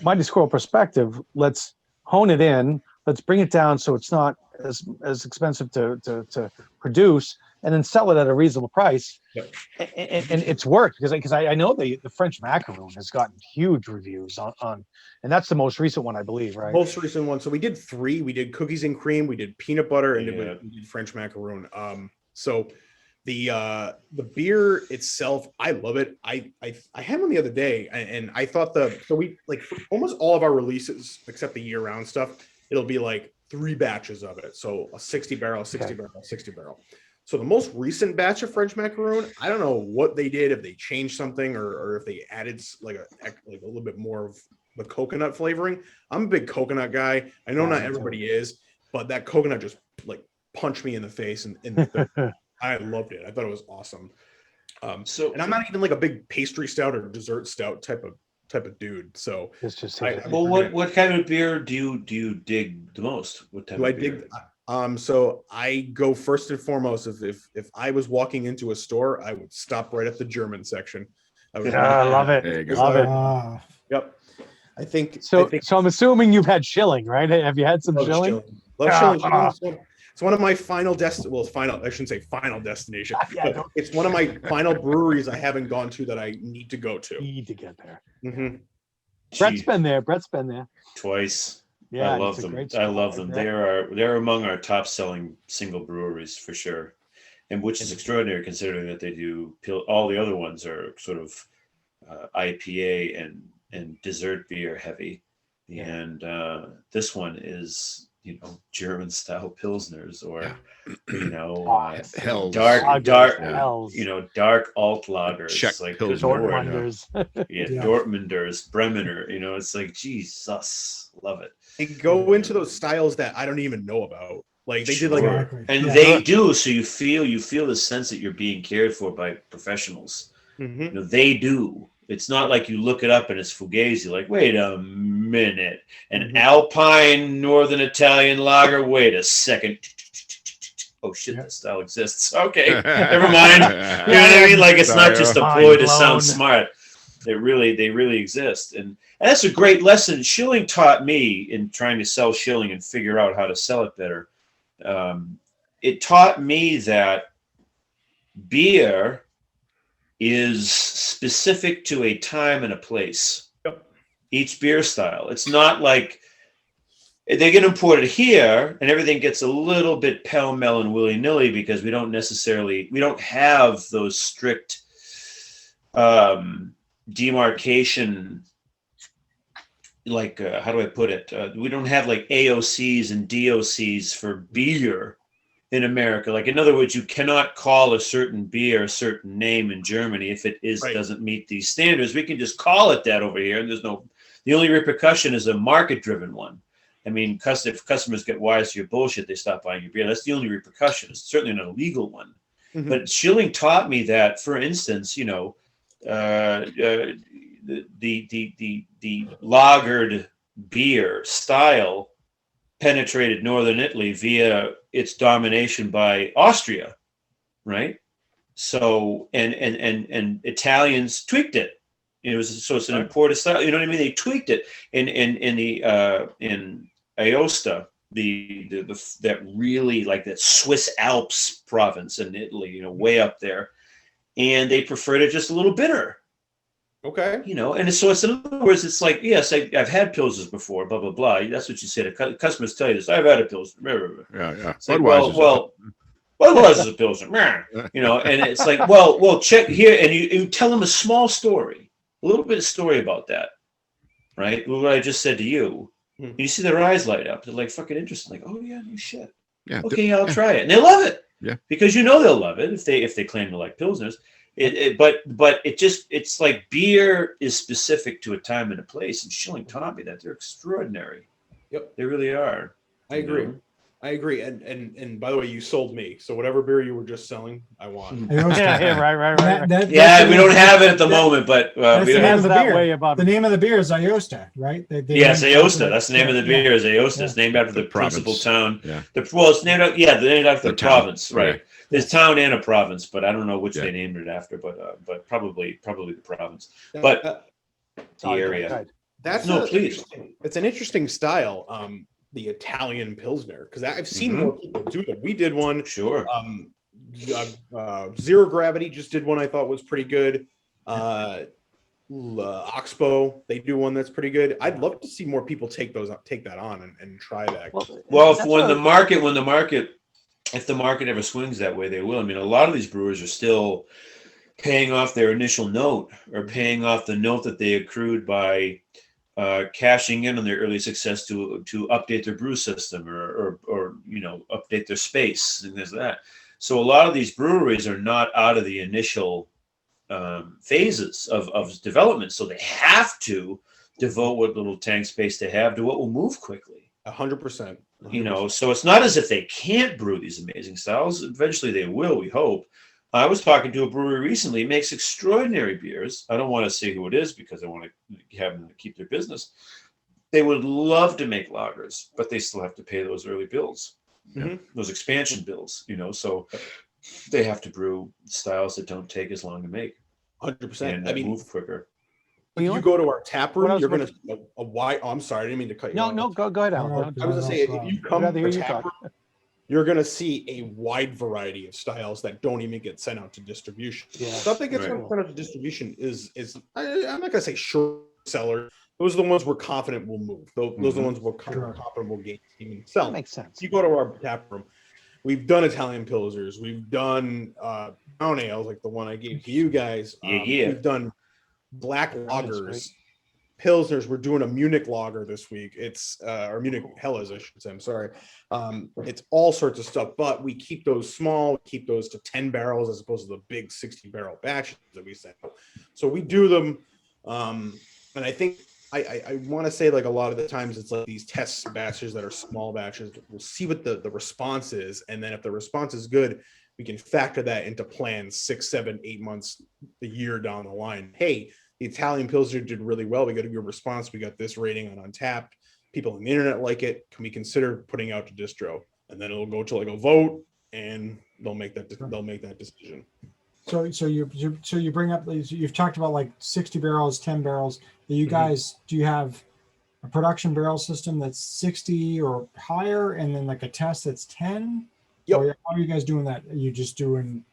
Mighty Squirrel perspective, let's hone it in. Let's bring it down so it's not as expensive to produce, and then sell it at a reasonable price. Yep. And it's worked because I know the French macaroon has gotten huge reviews on, and that's the most recent one, I believe, right? Most recent one. So we did 3. We did cookies and cream, we did peanut butter, and we did French macaroon. So the beer itself, I love it. I had one the other day, and I thought we almost all of our releases except the year-round stuff, it'll be like 3 batches of it. So a 60 barrel, 60 barrel, 60 barrel. So the most recent batch of French macaroon, I don't know what they did, if they changed something or if they added like a little bit more of the coconut flavoring. I'm a big coconut guy. I know not everybody is, but that coconut just like punched me in the face, and I loved it. I thought it was awesome. And I'm not even like a big pastry stout or dessert stout type of dude. So it's just what kind of beer do you dig the most? What type of beer? So I go first and foremost. If I was walking into a store, I would stop right at the German section. I love it. There you go. Love it. Yep. I think so. So I'm assuming you've had Schilling, right? Have you had some Schilling? Love Schilling. It's one of my final I shouldn't say final destination. But it's one of my final breweries I haven't gone to that I need to go to. You need to get there. Mm-hmm. Brett's been there. Twice. Yeah, I love them. I love them. They're among our top selling single breweries for sure, and which is extraordinary considering that they do all the other ones are sort of IPA and dessert beer heavy, and this one is German style pilsners or dark alt lagers, Czech like Dortmunders, Dortmunders, Bremener. It's like Jesus, love it. They go into those styles that I don't even know about. Like they did they do. So you feel the sense that you're being cared for by professionals. Mm-hmm. They do. It's not like you look it up and it's fugazi. Like, wait a minute, an Alpine Northern Italian lager. Wait a second. Oh shit, that style exists. Okay, never mind. You know what I mean? Like it's not just a ploy to sound smart. They really exist, and that's a great lesson. Schilling taught me in trying to sell Schilling and figure out how to sell it better. It taught me that beer is specific to a time and a place. Yep. Each beer style. It's not like they get imported here and everything gets a little bit pell-mell and willy-nilly because we don't have those strict demarcation, like how do I put it? We don't have like AOCs and DOCs for beer in America. Like, in other words, you cannot call a certain beer a certain name in Germany if it doesn't meet these standards. We can just call it that over here, and the only repercussion is a market-driven one. I mean, if customers get wise to your bullshit, they stop buying your beer. That's the only repercussion. It's certainly not a legal one. Mm-hmm. But Schilling taught me that, for instance, the lagered beer style penetrated northern Italy via its domination by Austria, right? So and Italians tweaked it. It's an imported style. You know what I mean? They tweaked it in Aosta, that really like that Swiss Alps province in Italy, way up there, and they preferred it just a little bitter. Okay. And so it's, in other words, it's like, yes, I've had pilsners before, blah, blah, blah. That's what you said. Customers tell you this. I've had a pilsner. Yeah. It's like, well, Budweiser's a pilsner. And it's like, well, check here. And you tell them a small story, a little bit of story about that, right? What I just said to you. And you see their eyes light up. They're like fucking interested. Like, oh, yeah, no shit. Yeah. Okay, I'll try it. And they love it. Yeah. Because they'll love it if they claim to like pilsners. But it's like beer is specific to a time and a place, and Schilling taught me that. They're extraordinary. Yep, they really are. I agree. And by the way, you sold me. So whatever beer you were just selling, I want. Yeah, right. We don't have it at the moment, but we don't have that way about the name of the beer is Aosta, right? Yes, Aosta. That's the name of the beer. Is Aosta. It's named after the principal town. Yeah. It's named after the province, right? There's town and a province, but I don't know which they named it after. But probably the province. But the area. Please. It's an interesting style. The Italian Pilsner, because I've seen more people do that. We did one. Sure. Zero Gravity just did one I thought was pretty good. Oxbow, they do one that's pretty good. I'd love to see more people take that on and try that. Well, if the market ever swings that way, they will. I mean, a lot of these brewers are still paying off their initial note or paying off the note that they accrued by cashing in on their early success to update their brew system or update their space and there's that. So a lot of these breweries are not out of the initial phases of development, so they have to devote what little tank space they have to what will move quickly. 100%. So it's not as if they can't brew these amazing styles. Eventually they will, we hope. I was talking to a brewery recently. It makes extraordinary beers. I don't want to say who it is because I want to have them to keep their business. They would love to make lagers, but they still have to pay those early bills, those expansion bills, so they have to brew styles that don't take as long to make. 100%. And move quicker. If you go to our tap room, you're going to see a wide. Oh, I'm sorry, I didn't mean to cut you off. No, go ahead, Alan. I was going to say, if you come to the tap room, you're going to see a wide variety of styles that don't even get sent out to distribution. Yeah. Stuff that gets sent out to distribution is I'm not going to say short seller. Those are the ones we're confident will move. Those are the ones we're confident will gain even sell. That makes sense. You go to our tap room. We've done Italian Pilsners. We've done brown ales like the one I gave to you guys. We've done black lagers, Pilsners. We're doing a Munich lager this week. It's or Munich Helles, I should say. I'm sorry. It's all sorts of stuff, but we keep those small, keep those to 10 barrels as opposed to the big 60 barrel batches that we send. So we do them. And I think I want to say like a lot of the times it's like these test batches that are small batches. We'll see what the response is. And then if the response is good, we can factor that into plans 6, 7, 8 months, a year down the line. Hey, the Italian Pilsner did really well. We got a good response. We got this rating on Untapped. People on the internet like it. Can we consider putting out to distro? And then it'll go to like a vote, and they'll make that decision. So you bring up these. You've talked about like 60 barrels, 10 barrels. You guys, do you have a production barrel system that's 60 or higher, and then like a test that's 10? Yep. Or how are you guys doing that? Are you just doing?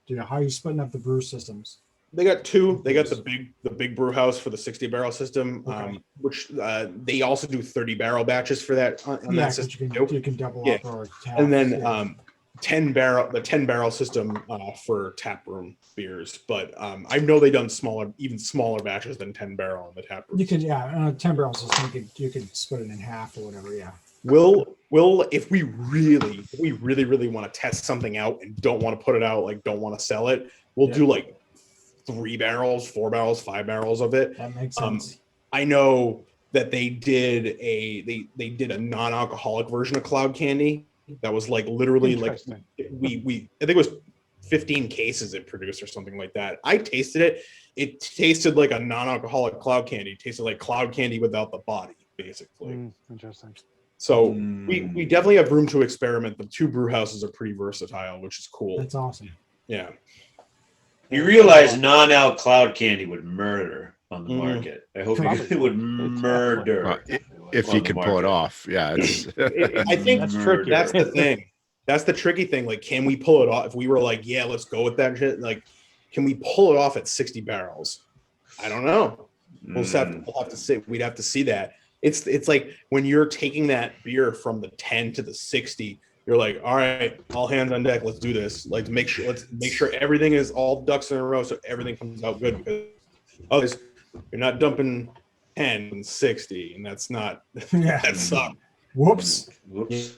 How are you splitting up the brew systems? They got two. They got the big brew house for the 60 barrel system, which they also do 30 barrel batches for that. On that system you can double up or half, and then 10 barrel system for tap room beers. But I know they've done even smaller batches than 10 barrel on the tap room. You could 10 barrel system. You could split it in half or whatever. Yeah. Will if we really want to test something out and don't want to put it out, like don't want to sell it, we'll do like 3 barrels, 4 barrels, 5 barrels of it. That makes sense. I know that they did a non-alcoholic version of Cloud Candy that was like literally like we I think it was 15 cases it produced or something like that. I tasted it. It tasted like a non-alcoholic Cloud Candy. It tasted like Cloud Candy without the body, basically. Interesting. So we definitely have room to experiment. The 2 brew houses are pretty versatile, which is cool. That's awesome. Yeah. You realize non-alc Cloud Candy would murder on the market. I hope it would murder. If he could pull it off. Yeah. I think that's tricky. That's the thing. That's the tricky thing. Like, can we pull it off? If we were like, yeah, let's go with that shit. Like, can we pull it off at 60 barrels? I don't know. We'll have to see. We'd have to see that. It's like when you're taking that beer from the 10 to the 60, you're like, all right, all hands on deck. Let's do this. Let's make sure everything is all ducks in a row, so everything comes out good. Because otherwise, you're not dumping 10 and 60, and that's not that sucks. Whoops.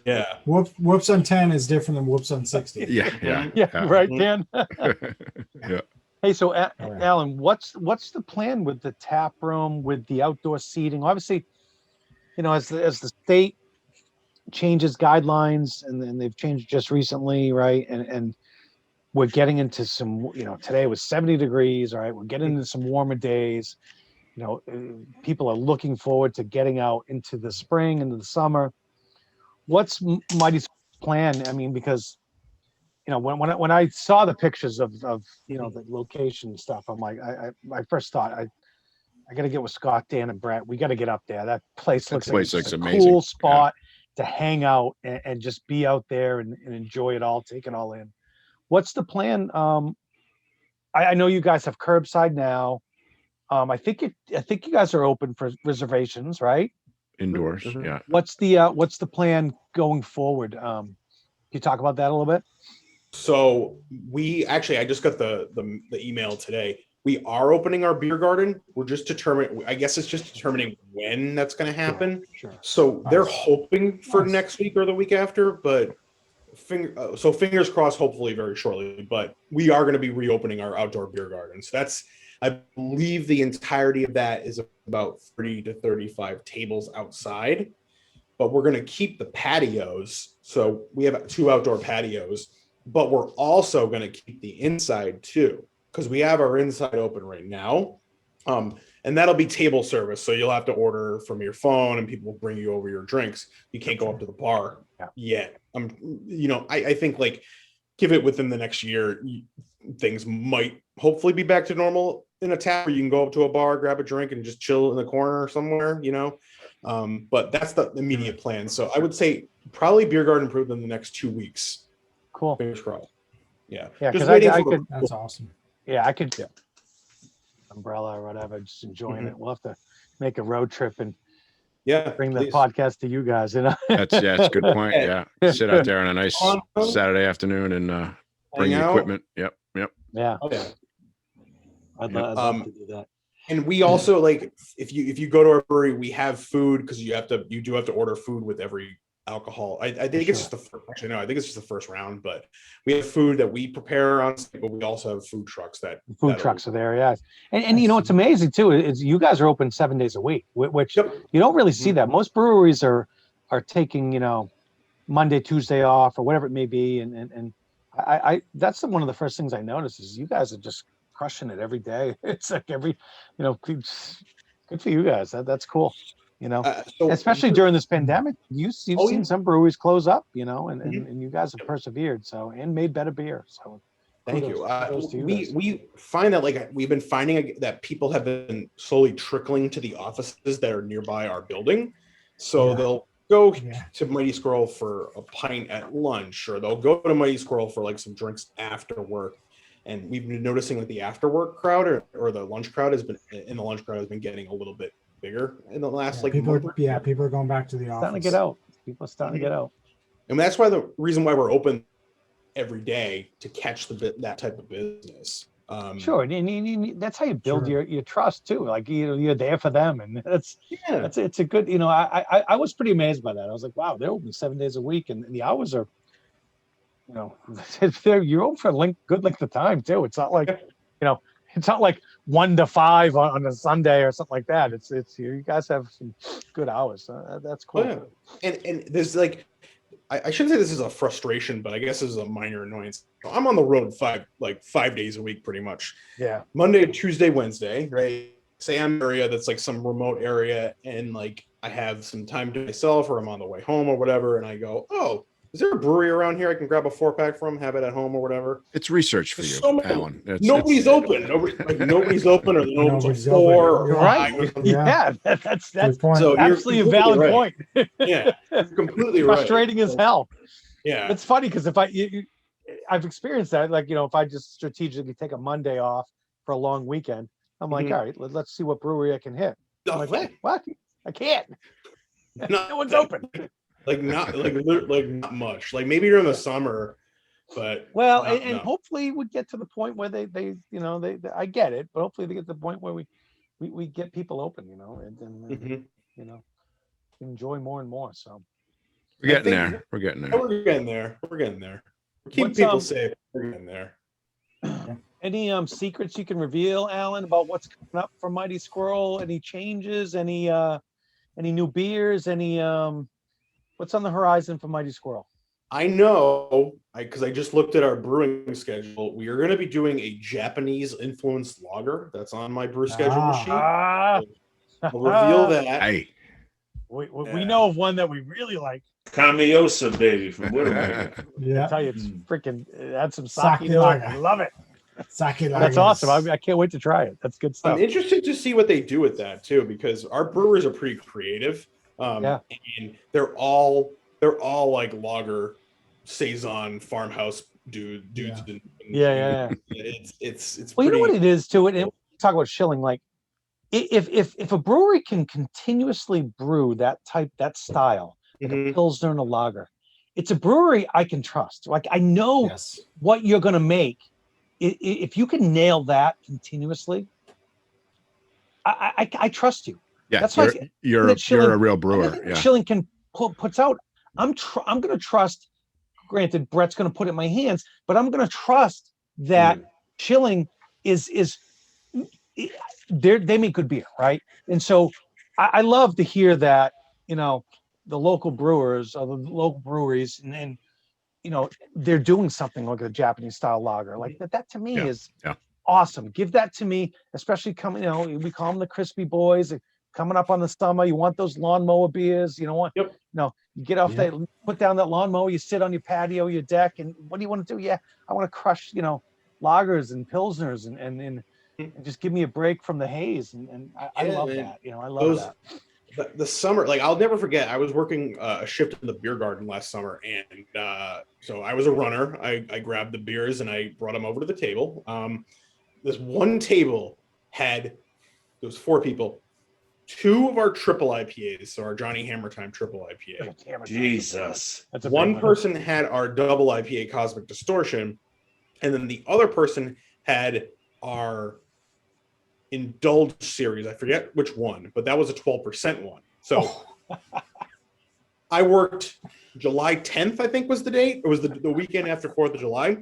Yeah. Whoops on 10 is different than whoops on 60. Yeah. Right, Dan. Yeah. Hey, so Allan, what's the plan with the tap room, with the outdoor seating? Obviously, as the state changes guidelines, and then they've changed just recently, right? And we're getting into some, today was 70 degrees, right? We're getting into some warmer days. People are looking forward to getting out into the spring, into the summer. What's Mighty's plan? I mean, because when I saw the pictures of the location and stuff, I'm like, I first thought I got to get with Scott, Dan, and Brett. We got to get up there. That place looks like a amazing. Cool spot to hang out and just be out there and enjoy it all, take it all in. What's the plan? I know you guys have curbside now. I think you guys are open for reservations, right? Indoors, yeah. What's the plan going forward? Can you talk about that a little bit? So I just got the email today. We are opening our beer garden. We're just determining. I guess it's just determining when that's going to happen. Sure. So they're hoping for next week or the week after, but fingers crossed. Hopefully, very shortly. But we are going to be reopening our outdoor beer garden. So I believe the entirety of that is about 30 to 35 tables outside, but we're going to keep the patios. So we have 2 outdoor patios, but we're also going to keep the inside too, because we have our inside open right now. And that'll be table service. So you'll have to order from your phone and people will bring you over your drinks. You can't go up to the bar yet. I think like give it within the next year, things might hopefully be back to normal in a tap where you can go up to a bar, grab a drink and just chill in the corner somewhere, but that's the immediate plan. So I would say probably beer garden approved in the next 2 weeks. Cool. Fingers crossed. Yeah. Because I could. That's awesome. Yeah, I could. Umbrella or whatever, just enjoying it. We'll have to make a road trip and bring the podcast to you guys. That's a good point. Yeah, sit out there on a nice Saturday afternoon and bring the equipment. Yep. Yeah. Oh, yeah. I'd love to do that. And we also if you go to our brewery, we have food because you do have to order food with every alcohol. I think it's just I think it's just the first round, but we have food that we prepare on site, but we also have food trucks trucks are there. Yeah. And what's amazing too is you guys are open 7 days a week, which you don't really see that. Most breweries are taking, Monday, Tuesday off or whatever it may be. And I that's one of the first things I noticed is you guys are just crushing it every day. It's like good for you guys. That's cool. Especially during this pandemic, you've seen some breweries close up, and you guys have persevered, and made better beer. So thank you. We find that we've been finding that people have been slowly trickling to the offices that are nearby our building. So they'll go to Mighty Squirrel for a pint at lunch, or they'll go to Mighty Squirrel for some drinks after work. and we've been noticing like the after work crowd or the lunch crowd has been getting a little bit bigger in the last people are going back to the office. Starting to get out. People are starting to get out. And that's why the reason why we're open every day to catch that type of business. Sure, and that's how you build your trust too. Like you're there for them, and it's a good. I was pretty amazed by that. I was like, wow, they're open 7 days a week, and the hours are, you're open for good length of time too. It's not like, it's not like 1 to 5 on a Sunday or something like that. It's you guys have some good hours. That's cool. Oh, yeah. And there's like, I shouldn't say this is a frustration, but I guess this is a minor annoyance. I'm on the road 5 days a week, pretty much. Yeah. Monday, Tuesday, Wednesday, right? Say I'm in an area that's like some remote area, and like I have some time to myself, or I'm on the way home or whatever, and I go, oh, is there a brewery around here I can grab a 4-pack from, have it at home or whatever? It's research for you, Alan. Nobody's open. Nobody's open, or they're open till 4 or 5. Yeah, that's so absolutely a valid point. Yeah, you're completely right. Frustrating as hell. Yeah, it's funny because if I've experienced that. Like if I just strategically take a Monday off for a long weekend, I'm like, all right, let's see what brewery I can hit. I'm like, wait, what? I can't. No one's open. Not much. Like maybe during the summer, but hopefully we get to the point where they I get it, but hopefully they get to the point where we get people open, and enjoy more and more. So we're getting there. We're getting there. We're keeping people safe. We're getting there. Any secrets you can reveal, Alan, about what's coming up for Mighty Squirrel? Any changes? Any new beers? Any what's on the horizon for Mighty Squirrel? I know, because I just looked at our brewing schedule. We are going to be doing a Japanese influenced lager that's on my brew schedule sheet. I'll reveal that. Hey. We know of one that we really like. Kamiosa, baby, from Whittier. Yeah, I tell you, it's freaking. Add some sake to it. I love it. Sake lager. That's awesome. I can't wait to try it. That's good stuff. I'm interested to see what they do with that too, because our brewers are pretty creative. And they're all like lager saison farmhouse dudes. Yeah. It's well, you know what it is too. And talk about shilling. Like if a brewery can continuously brew that style, like a pilsner and a lager, it's a brewery I can trust. Like I know what you're gonna make. If you can nail that continuously, I trust you. Yeah, that's why you're a real brewer. Yeah. Shilling can puts out. I'm going to trust. Granted, Brett's going to put it in my hands, but I'm going to trust that Shilling is they make good beer, right? And so I love to hear that the local brewers or the local breweries and they're doing something like a Japanese style lager like that. That to me is awesome. Give that to me, especially coming. We call them the crispy boys. Coming up on the summer, you want those lawnmower beers. You get off that, put down that lawnmower, you sit on your patio, your deck, and what do you want to do? Yeah, I want to crush, lagers and pilsners and just give me a break from the haze. And I love that. I love that. The summer, like I'll never forget. I was working a shift in the beer garden last summer, and so I was a runner. I grabbed the beers and I brought them over to the table. This one table there was 4 people. 2 of our triple IPAs, so our Johnny Hammer Time triple IPA. Jesus. One person had our double IPA Cosmic Distortion, and then the other person had our Indulge series. I forget which one, but that was a 12% one. So I worked July 10th, I think was the date. It was the weekend after 4th of July.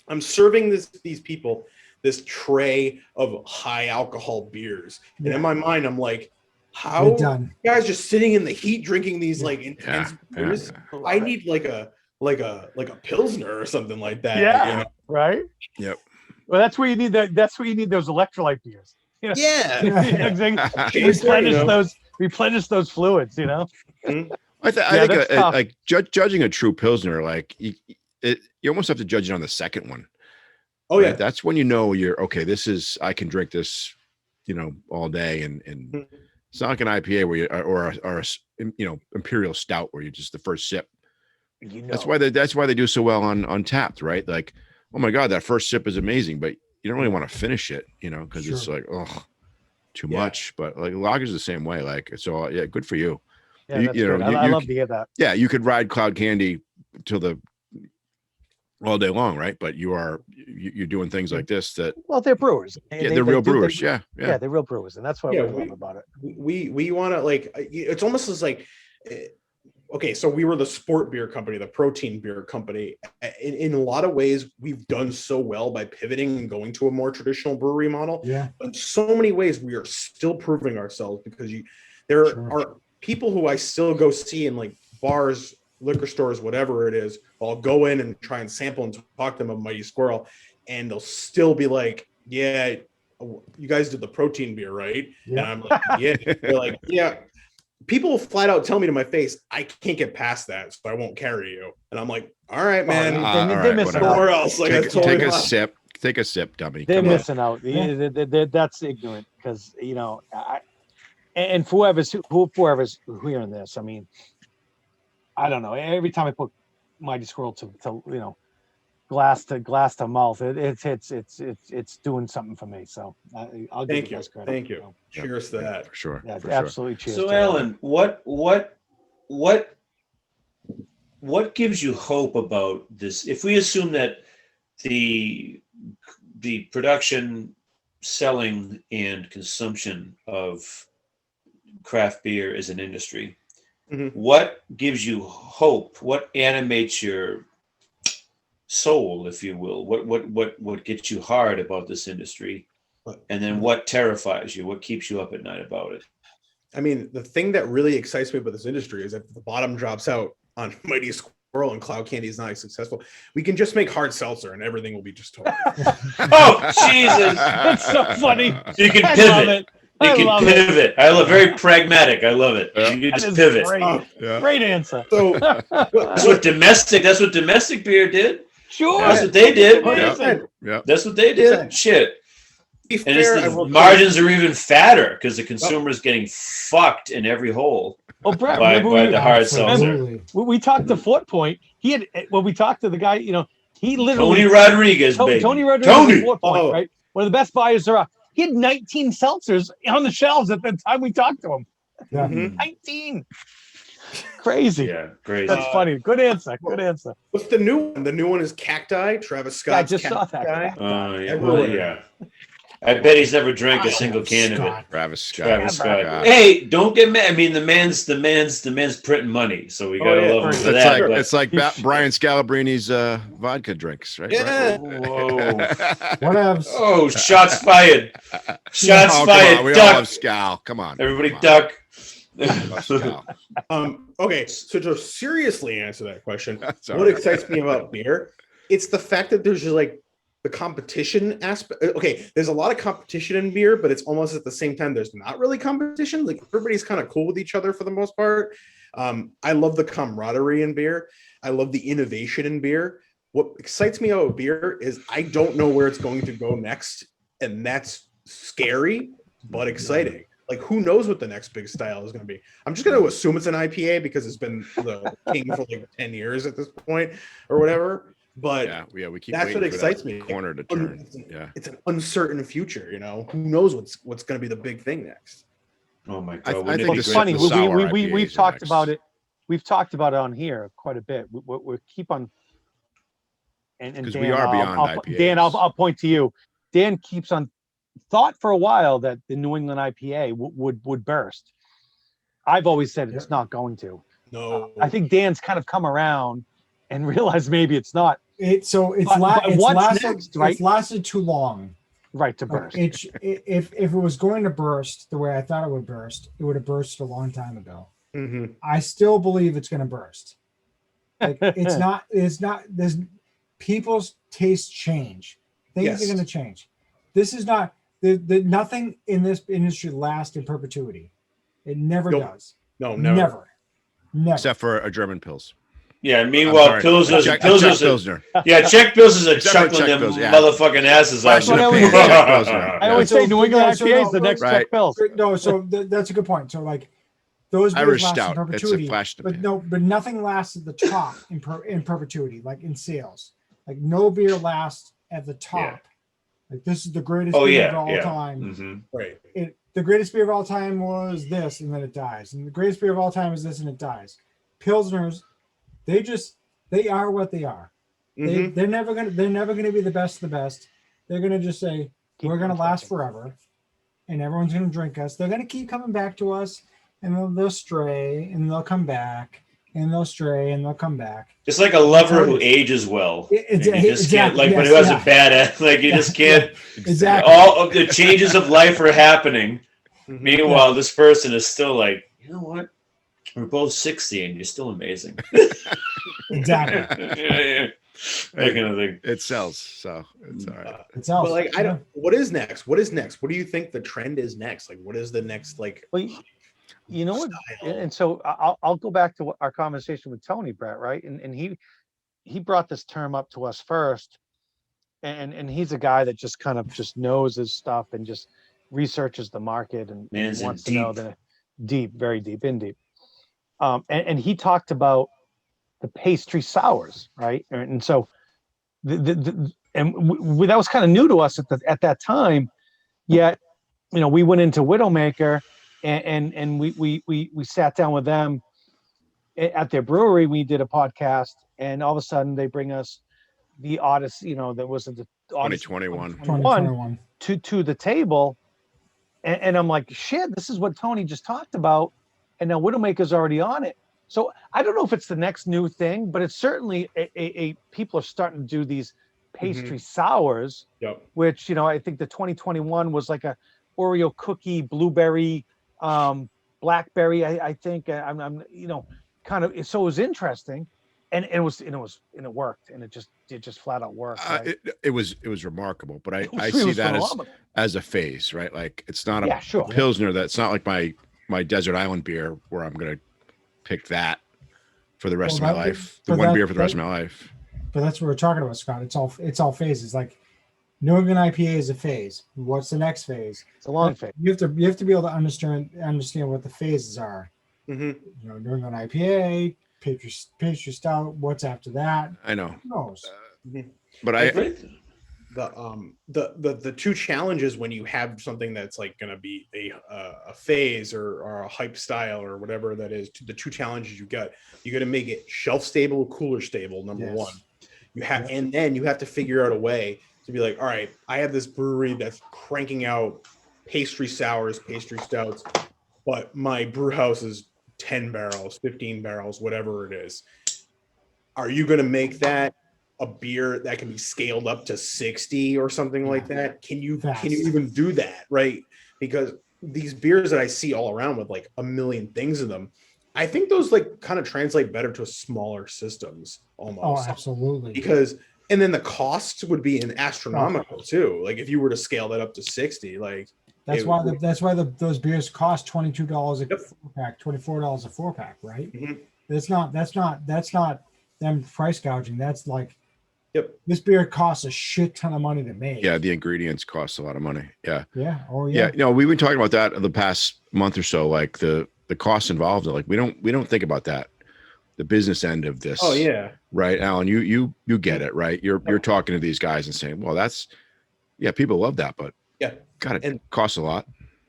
I'm serving these people this tray of high alcohol beers. And in my mind, I'm like, how you guys just sitting in the heat drinking these like intense beers? I need like a Pilsner or something like that. Yeah. Right? Yep. Well, that's where you need that's where you need those electrolyte beers. Replenish those fluids, I think like judging a true Pilsner, like you almost have to judge it on the second one. Oh yeah, that's when you're okay. I can drink this, all day, and it's not like an IPA where or imperial stout where you just the first sip. That's why they do so well on Tapped, right? Like oh my God, that first sip is amazing, but you don't really want to finish it, because it's like, oh, too much. But like lager's the same way. Like, so yeah, good for you. Yeah, that's good. I love to hear that. Yeah, you could ride Cloud Candy till all day long, right? But you're doing things like this that. Well, they're brewers. They're real brewers. Yeah, they're real brewers, and that's what we love about it. We want to like. It's almost as like. Okay, so we were the sport beer company, the protein beer company. In a lot of ways, we've done so well by pivoting and going to a more traditional brewery model. Yeah. But in so many ways, we are still proving ourselves because there are people who I still go see in like bars, liquor stores, whatever it is. I'll go in and try and sample and talk to them of Mighty Squirrel, and they'll still be like, "Yeah, you guys did the protein beer, right?" Yeah. And I'm like, "Yeah." They're like, "Yeah." People flat out tell me to my face, I can't get past that, so I won't carry you. And I'm like, all right, man. They're missing out. Somewhere else. Like, take a sip. Take a sip, dummy. They're missing out. That's ignorant because, and for whoever's hearing this, I mean, I don't know. Every time I put Mighty Squirrel to glass to mouth, it's doing something for me. So I'll give you guys credit. Thank you. Cheers to that. For sure. Yeah, absolutely. Cheers. So Allan, what gives you hope about this? If we assume that the production, selling, and consumption of craft beer is an industry, what gives you hope? What animates your soul, if you will? What gets you hard about this industry? And then what terrifies you? What keeps you up at night about it? I mean, the thing that really excites me about this industry is if the bottom drops out on Mighty Squirrel and Cloud Candy is not as successful, we can just make hard seltzer and everything will be just totally. Oh, Jesus. That's so funny. So you can pivot. You can pivot. I love very pragmatic. I love it. Yeah. You can just pivot. Great answer. So that's what domestic beer did. Sure. That's what they did. Yeah. That's what they did. Shit. And margins are even fatter because the consumer is getting fucked in every hole Brett, by the hard seltzer. We talked to Fort Point. We talked to the guy, he literally Tony Rodriguez, baby. Tony Rodriguez at Fort Point, right? One of the best buyers there are. He had 19 seltzers on the shelves at the time we talked to him. Yeah. 19. Crazy. Yeah, crazy. That's funny. Good answer. What's the new one? The new one is Cacti. Travis Scott. I just saw that. Yeah. I bet he's never drank a single can of it. Travis Scott. Hey, don't get mad. I mean, the man's printing money, so we gotta love him for that. It's like Brian Scalabrini's vodka drinks, right? Yeah. Whoa. Whatevs. Oh, shots fired. Shots fired. We all Duck. love Scal. Come on. Everybody duck. Okay, so to seriously answer that question, what excites me about beer? It's the fact that there's just like the competition aspect. Okay, there's a lot of competition in beer, but it's almost at the same time there's not really competition. Like everybody's kind of cool with each other for the most part. I love the camaraderie in beer. I love the innovation in beer. What excites me about beer is I don't know where it's going to go next, and that's scary but exciting. Like, who knows what the next big style is going to be? I'm just going to assume it's an IPA because it's been the king for like 10 years at this point or whatever. But we keep that's what excites me. Corner to turn. It's an uncertain future. Who knows what's going to be the big thing next? Oh my God! I think it's funny. We've talked about it. We've talked about it on here quite a bit. We keep on. And Dan, we are beyond IPAs. Dan, I'll point to you. Dan keeps on. Thought for a while that the New England IPA would burst. I've always said it's not going to. No, I think Dan's kind of come around and realized maybe it's not. It's lasted too long, right, to burst. If it was going to burst the way I thought it would burst, it would have burst a long time ago. Mm-hmm. I still believe it's going to burst. Like it's not. There's people's tastes change. Things are going to change. This is not. Nothing in this industry lasts in perpetuity. It never does. No, never. Except for a German Pils. Yeah, meanwhile, Pilsner's Czech Pilsner. Yeah, Czech Pilsners are chuckling them motherfucking asses off. I always say New England IPA is the next Czech Pils. No, so that's a good point. So like those beers last in perpetuity, but nothing lasts at the top in perpetuity, like in sales. Like no beer lasts at the top. Yeah. Like this is the greatest beer of all time. Mm-hmm. Right. The greatest beer of all time was this, and then it dies. And the greatest beer of all time is this, and it dies. Pilsners, they are what they are. Mm-hmm. They're never gonna be the best of the best. They're gonna just say we're gonna last forever, and everyone's gonna drink us. They're gonna keep coming back to us, and they'll stray, and they'll come back, and they'll stray, and they'll come back. It's like a lover who ages well. When who has a bad you just can't. Exactly. All of the changes of life are happening. Mm-hmm. Meanwhile, this person is still like, you know what? We're both 60 and you're still amazing. Exactly. That kind of thing. It sells, so it's all right. It sells. But like, I don't. What is next? What is next? What do you think the trend is next? Like, what is the next like? Well, you know what? And so I'll go back to our conversation with Tony, Brett, right? And he brought this term up to us first, and he's a guy that just kind of just knows his stuff and just researches the market and wants to know the very deep in deep. And he talked about the pastry sours, right? And so that was kind of new to us at that time. Yet, we went into Widowmaker and we sat down with them at their brewery. We did a podcast, and all of a sudden they bring us the Odyssey, that was the 2021 to the table. And I'm like, shit, this is what Tony just talked about. And now Widowmaker's already on it. So I don't know if it's the next new thing, but it's certainly a people are starting to do these pastry sours, which, I think the 2021 was like a Oreo cookie, blueberry, blackberry. I think I'm kind of, so it was interesting. And it worked, and it just flat out worked. Right? It was remarkable, but I see that as a phase, right? Like it's not a Pilsner. That's not like my desert island beer where I'm gonna pick that for the rest of my life. The one beer for the rest of my life. But that's what we're talking about, Scott. It's all phases. Like New England IPA is a phase. What's the next phase? It's a long phase. You have to be able to understand what the phases are. Mm-hmm. New England IPA, pastry stout. What's after that? I know. Who knows? But the two challenges when you have something that's like going to be a phase or a hype style or whatever that is, the two challenges you got to make it shelf stable, cooler stable. Number one, and then you have to figure out a way to be like, all right, I have this brewery that's cranking out pastry sours, pastry stouts, but my brew house is 10 barrels, 15 barrels, whatever it is. Are you going to make that a beer that can be scaled up to 60 or something like that? Can you even do that? Right. Because these beers that I see all around with like a million things in them, I think those like kind of translate better to smaller systems almost. Oh, absolutely. Because, and then the costs would be astronomical too. Like if you were to scale that up to 60, like that's why those beers cost $22 a 4-pack, $24 a 4-pack, right? Mm-hmm. That's not them price gouging. That's like, this beer costs a shit ton of money to make. Yeah, the ingredients cost a lot of money. Yeah. Yeah. Oh yeah. Yeah. We've been talking about that the past month or so. Like the costs involved. Like we don't think about that. The business end of this. Oh yeah. Right, Allan. You get it, right? You're talking to these guys and saying, well, people love that, but God, it costs a lot.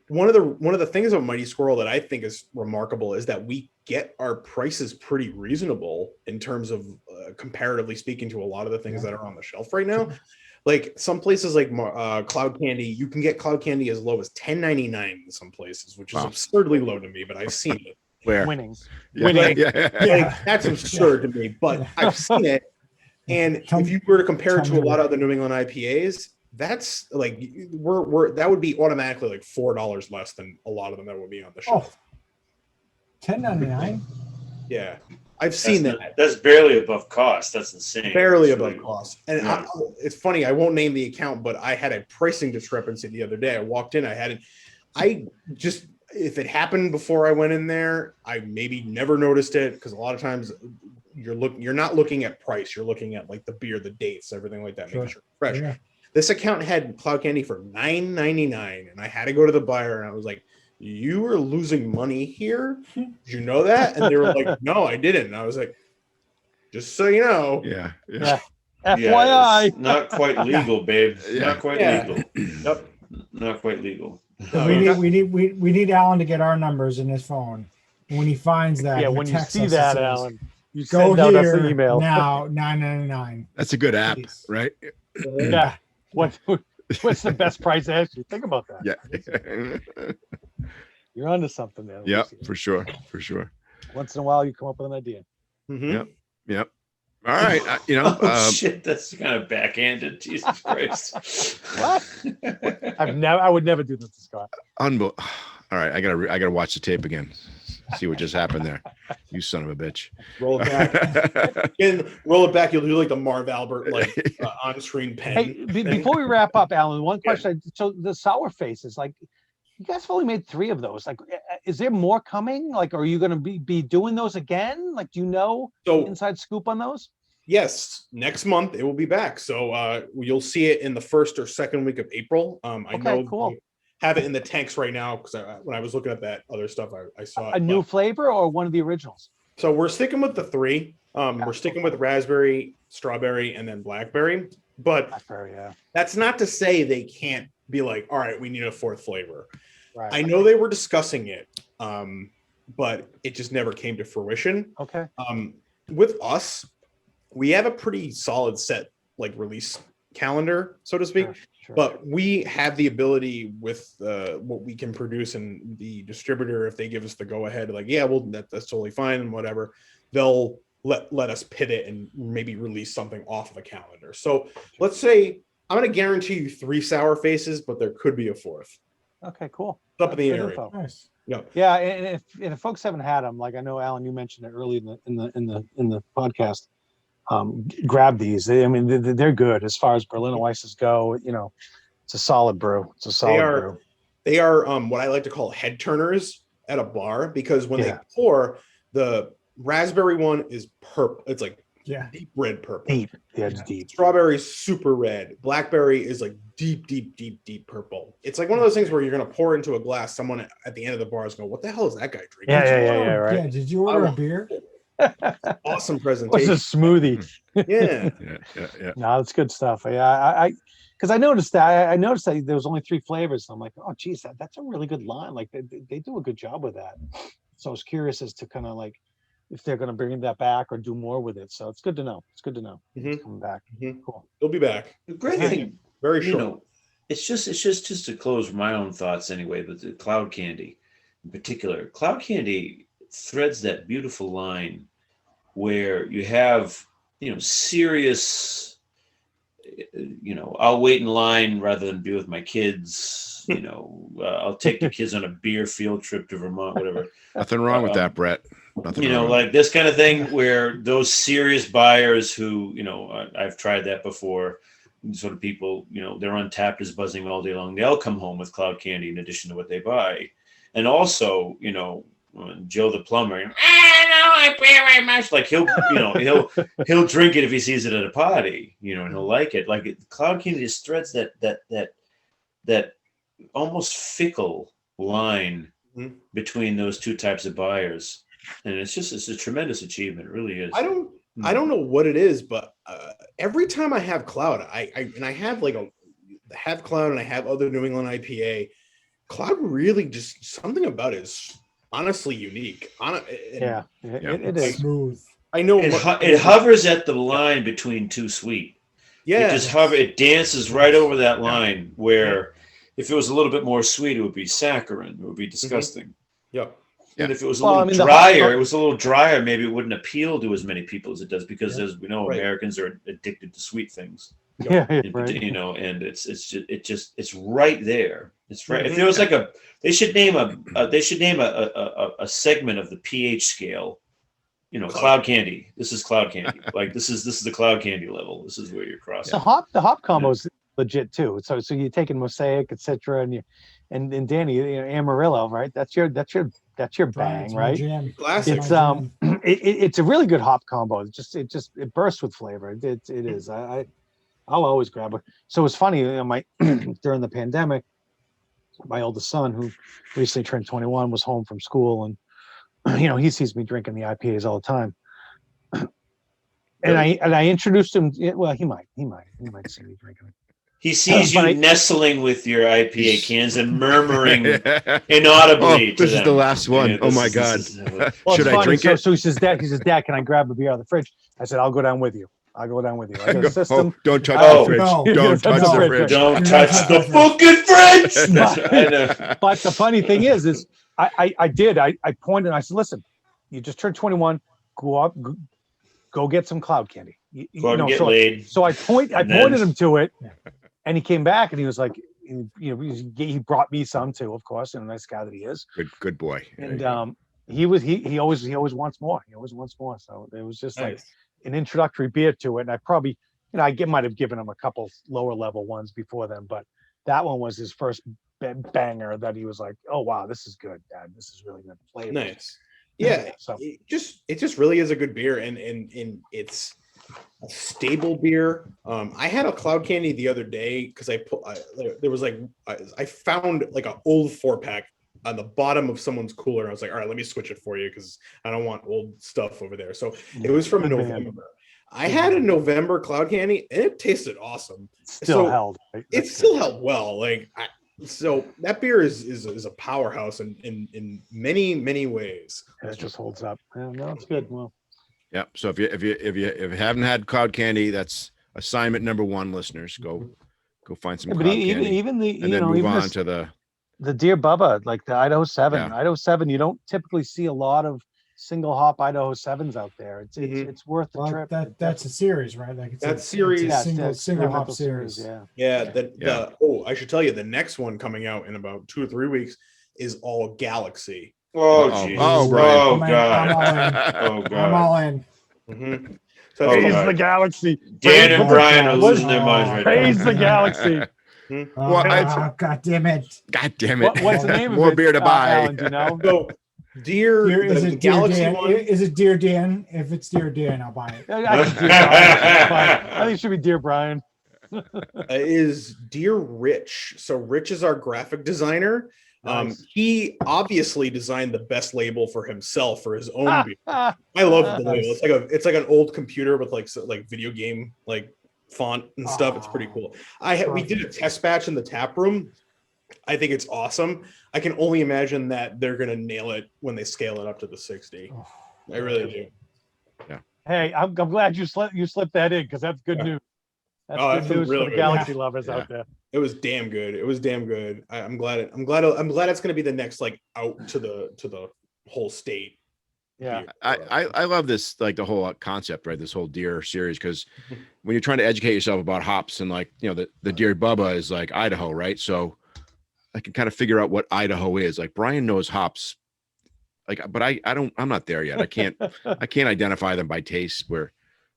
One of the things about Mighty Squirrel that I think is remarkable is that we get our prices pretty reasonable in terms of comparatively speaking to a lot of the things that are on the shelf right now. Like some places like Cloud Candy, you can get Cloud Candy as low as $10.99 in some places, which is absurdly low to me, but I've seen it. Where? Winning. Like, that's absurd to me, but I've seen it. And if you were to compare it to a lot of other New England IPAs, that's like that would be automatically like $4 less than a lot of them that would be on the shelf. $10.99. Yeah, I've seen that. That's barely above cost. That's insane. Barely above cost. And it's funny. I won't name the account, but I had a pricing discrepancy the other day. I walked in. If it happened before I went in there, I maybe never noticed it because a lot of times you're not looking at price. You're looking at like the beer, the dates, everything like that, making sure it's fresh. Yeah. This account had Cloud Candy for $9.99, and I had to go to the buyer, and I was like, "You are losing money here. Did you know that?" And they were like, "No, I didn't." And I was like, "Just so you know." Yeah. FYI. it's not quite legal, babe. Yeah. Not quite Yeah. legal. Yep. Not quite legal. We need Allan to get our numbers in his phone. When he finds that, Yeah, he when you texts see us and that, says, Alan, you go send out us an here email. now, 999. That's a good app, Please. right? Yeah. What's the best price actually? Think about that. Yeah. You're onto something there. Yeah, Lucy. for sure. For sure. Once in a while, you come up with an idea. Mhm. Yep. All right. Oh shit, that's kind of backhanded. Jesus Christ. What? I would never do this to Scott. All right. I gotta watch the tape again. See what just happened there. You son of a bitch. Roll it back. And roll it back. You'll do like the Marv Albert on-screen pen. Hey, before we wrap up, Alan, one question. So the sour faces, like, you guys have only made 3 of those. Like, is there more coming? Like, are you going to be doing those again? Like, do you know inside scoop on those? Yes, next month it will be back. So you'll see it in the first or second week of April. I know cool. we have it in the tanks right now because when I was looking at that other stuff, I saw it. A new flavor or one of the originals? So we're sticking with the 3. We're sticking with raspberry, strawberry, and then blackberry. But that's not to say they can't be like, all right, we need a 4th flavor. Right. I know they were discussing it, but it just never came to fruition. Okay. With us, we have a pretty solid set release calendar, so to speak. Sure. But we have the ability with what we can produce, and the distributor, if they give us the go ahead, that's totally fine and whatever, they'll let us pit it and maybe release something off of a calendar. So let's say I'm going to guarantee you 3 sour faces, but there could be a 4th. Okay, cool. It's up in the air. Nice. Yeah, and if folks haven't had them, like I know Alan, you mentioned it early in the podcast. Grab these. They're good as far as Berliner Weisses go. It's a solid brew. It's a solid brew. They are what I like to call head turners at a bar, because when they pour, the raspberry one is purple. It's like deep red purple. Deep. Yeah, it's deep. Strawberry is super red. Blackberry is like deep purple. It's like one of those things where you're gonna pour into a glass. Someone at the end of the bar is going, "What the hell is that guy drinking?" Yeah, right. Yeah, did you order a beer? Awesome presentation. What's a smoothie? Yeah. No, that's good stuff. Yeah, because I noticed that there was only 3 flavors. I'm like, oh, geez, that's a really good line. Like they do a good job with that. So I was curious as to kind of like if they're going to bring that back or do more with it. So it's good to know. It's good to know. It's coming back. Cool. They'll be back. The great thing, very short. It's just to close my own thoughts anyway. But the cloud candy, in particular, cloud candy threads that beautiful line where you have serious, I'll wait in line rather than be with my kids. I'll take the kids on a beer field trip to Vermont, whatever. Nothing wrong with that, Brett. Nothing wrong. Like this kind of thing where those serious buyers who, I've tried that before. Sort of people, they're untapped is buzzing all day long. They'll come home with cloud candy in addition to what they buy. And also, Joe the plumber, I beer very much. Like he'll drink it if he sees it at a party, and he'll like it. Like cloud candy just threads that almost fickle line between those 2 types of buyers, and it's a tremendous achievement. It really is. I don't know what it is, but every time I have cloud, I have cloud and I have other New England IPA. Cloud really just something about it is honestly unique. It is smooth. I know it hovers at the line between too sweet. Yeah, it dances right over that line where if it was a little bit more sweet, it would be saccharine. It would be disgusting. Yep. And if it was a little drier, maybe it wouldn't appeal to as many people as it does, because as we know, Americans are addicted to sweet things. Right. And it's right there. It's right. If there was they should name a segment of the pH scale. Cloud candy. This is cloud candy. Like this is the cloud candy level. This is where you're crossing. The hop combo is legit too. So you're taking Mosaic, etc., and Danny, Amarillo, right? That's your bang, right? Classic. It's a really good hop combo. It bursts with flavor. It is. I'll always grab it. So it's funny, during the pandemic, my oldest son, who recently turned 21, was home from school, and he sees me drinking the IPAs all the time. And I introduced him. Well, he might see me drinking it. He sees you nestling with your IPA cans and murmuring inaudibly. This is the last one. Oh my God! Should I drink it? So he says, Dad, can I grab a beer out of the fridge? I said, I'll go down with you. I got a system. Don't touch the fridge. Don't touch the fridge. Don't touch the fucking fridge. But the funny thing is I pointed and I said, listen, you just turned 21. Go get some cloud candy. Get laid. So I pointed him to it, and he came back and he was like, he brought me some too, of course, and a nice guy that he is. Good boy. And he always wants more. He always wants more. So it was just like an introductory beer to it. And I probably, I might have given him a couple lower level ones before then, but that one was his first banger that he was like, oh wow, this is good, Dad. This is really good flavor. Nice. Yeah. So it just really is a good beer, and it's a stable beer. I had a cloud candy the other day because I found like an old 4-pack on the bottom of someone's cooler. I was like, all right, let me switch it for you because I don't want old stuff over there. So it was from November. I had a November cloud candy and it tasted awesome. Still held. Right? It still held well. So that beer is a powerhouse in many ways. It just holds up. Yeah, no, it's good. Well, yeah. So if you haven't had cloud candy, that's assignment number 1, listeners. Go find some cloud candy. Even move on to the Dear Bubba, like the Idaho 7. Yeah. Idaho 7, you don't typically see a lot of single hop Idaho 7s out there. It's worth the trip. That's a series, right? Like it's a single hop series. Yeah. I should tell you, the next one coming out in about 2 or 3 weeks is all Galaxy. Oh, jeez. Oh, Brian. Oh, God. I'm all in. Mm-hmm. So praise the Galaxy. Dan and Brian are losing their minds right now. Praise the Galaxy. God damn it. God damn it. What's the name of it? More beer to buy. Alan, do you know? So, is it Dear Galaxy Dan? one? Is it Dear Dan? If it's Dear Dan, I'll buy it. I think it should be Dear Brian. Is Dear Rich. So Rich is our graphic designer. Nice. He obviously designed the best label for himself for his own beer. I love the label. It's like an old computer with like video game font and stuff. It's pretty cool. We did a test batch in the tap room. I think it's awesome. I can only imagine that they're gonna nail it when they scale it up to the 60. I really do. Yeah. Hey, I'm glad you slipped that in because that's good news. That's good news really for the Galaxy lovers out there. It was damn good. I'm glad it's gonna be the next out to the whole state. Yeah. I love this, the whole concept, right? This whole Deer series, because when you're trying to educate yourself about hops and the Deer Bubba is Idaho, right? So I can kind of figure out what Idaho is. Brian knows hops, but I'm not there yet. I can't identify them by taste where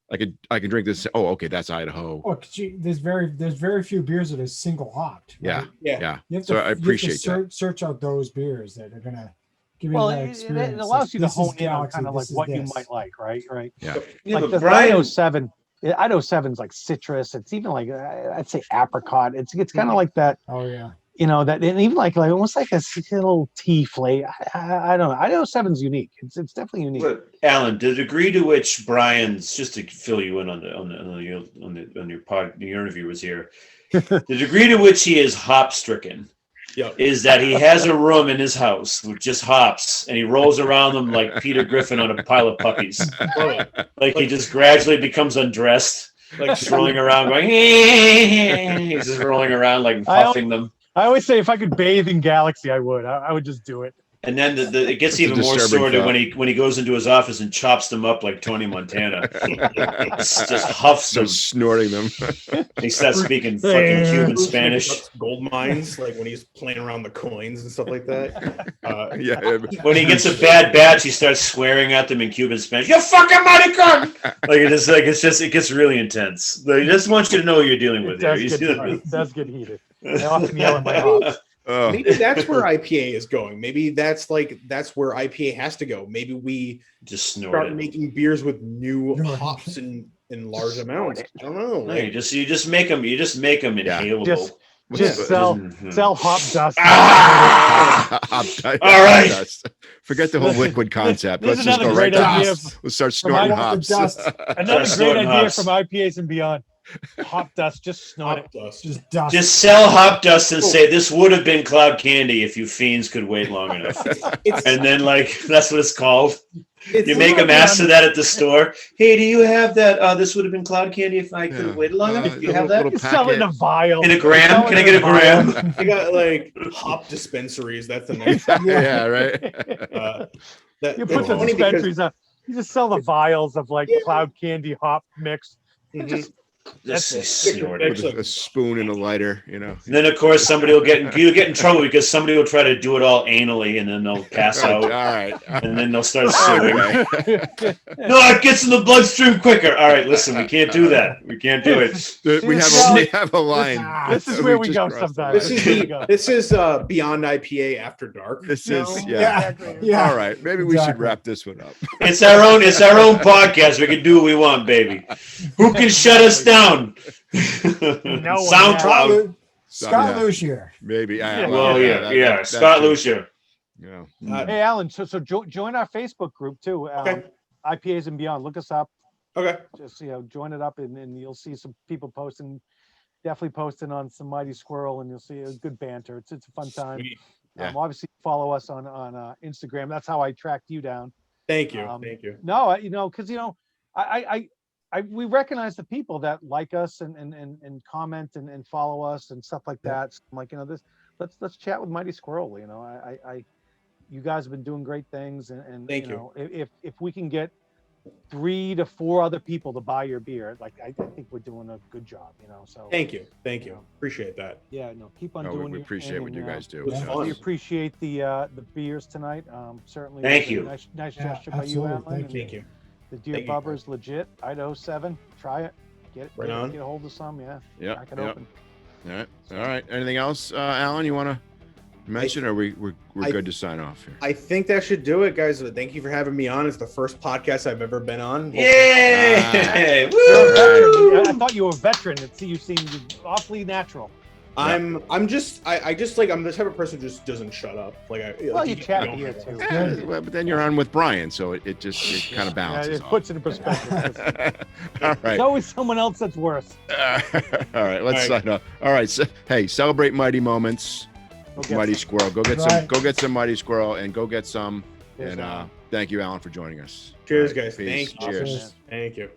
I can drink this. Oh, okay, that's Idaho. Oh, there's very few beers that are single hopped. Right? Yeah. So I appreciate that. Search out those beers that are gonna give you that experience. It allows you to hone in on kind of what you might like, right? Yeah. Like the Idaho 7. Idaho 7's like citrus. It's even I'd say apricot. It's kind of like that. Oh yeah. That, and even like almost like a little tea flavor. I don't know. Idaho 7's unique. It's definitely unique. But Alan, the degree to which Brian's, just to fill you in on your interview was here, the degree to which he is hop stricken. Yep. Is that he has a room in his house with just hops, and he rolls around them like Peter Griffin on a pile of puppies. He just gradually becomes undressed, just rolling around, going. He's just rolling around puffing them. I always say if I could bathe in Galaxy, I would. I would just do it. And then it gets even more sordid when he goes into his office and chops them up like Tony Montana. Just huffs them, snorting them. He starts speaking fucking Cuban Spanish. Gold mines, when he's playing around the coins and stuff like that. When he gets a bad batch, he starts swearing at them in Cuban Spanish. You fucking maricon! It gets really intense. He just wants you to know what you're dealing with. It does get heated. I often yell at my hops. Maybe that's where IPA is going. Maybe that's where IPA has to go. Maybe we just start making beers with new hops in large amounts. I don't know. No, you just make them inhalable. Just sell hop dust. All right. Dust. Forget the whole liquid concept. This Let's is just go another right great to idea. Let's start snorting hops. Another Start great snorting idea hops. from IPAs and beyond. Hop dust, just snort Hop it. dust. Just dust. Just sell hop dust and say this would have been cloud candy if you fiends could wait long enough. And then that's what it's called. You make a mass of that at the store. Hey, do you have that? This would have been cloud candy if I could have waited long enough. Do you have that? You sell it in a vial. In a gram? Can I get a gram? You got like hop dispensaries. That's the next. Yeah, right. You put the dispensaries up. You just sell the vials of cloud candy hop mix. Just That's snort it. With a spoon and a lighter, And then of course somebody will get in trouble because somebody will try to do it all anally and then they'll pass out. All right. And then they'll start suing. No, it gets in the bloodstream quicker. All right, listen, we can't do that. We can't do it. We have a line. This is where we go sometimes. This is Beyond IPA After Dark. This is Yeah. All right, maybe we should wrap this one up. It's our own podcast. We can do what we want, baby. Who can shut us down? SoundCloud. Scott Lucier. Maybe. Scott Lucier. Yeah. Hey, Allan. So join our Facebook group too. Okay. IPAs and Beyond. Look us up. Okay. Just join it up, and you'll see some people posting. Definitely posting on some Mighty Squirrel, and you'll see a good banter. It's a fun time. Yeah. Obviously, follow us on Instagram. That's how I tracked you down. Thank you. Thank you. No, because we recognize the people that like us and comment and follow us and stuff like that. So I'm like, let's chat with Mighty Squirrel. You guys have been doing great things, and thank you. If we can get 3 to 4 other people to buy your beer, I think we're doing a good job. So thank you. Appreciate that. Yeah, no, keep on doing. We appreciate what you guys do. We appreciate the beers tonight. Certainly. Thank you. Nice gesture by you, Allan. Thank you. The Deer Bubber's legit. Idaho 7. Try it. Get a hold of some. Yeah. Crack it open. All right. Anything else, Allan? You want to mention, or we're good to sign off here? I think that should do it, guys. Thank you for having me on. It's the first podcast I've ever been on. Yay! Woo! I thought you were a veteran. You seem awfully natural. I'm the type of person who just doesn't shut up. You chat here too. Yeah, but then you're on with Brian, so it kind of balances. It puts it in perspective. All right. There's always someone else that's worse. All right, let's sign off. All right, so, hey, celebrate Mighty Moments. Mighty Squirrel. Go get some. Go get some Mighty Squirrel, and go get some. And thank you, Allan, for joining us. Cheers, guys. Peace. Thank you. Cheers. Thank you.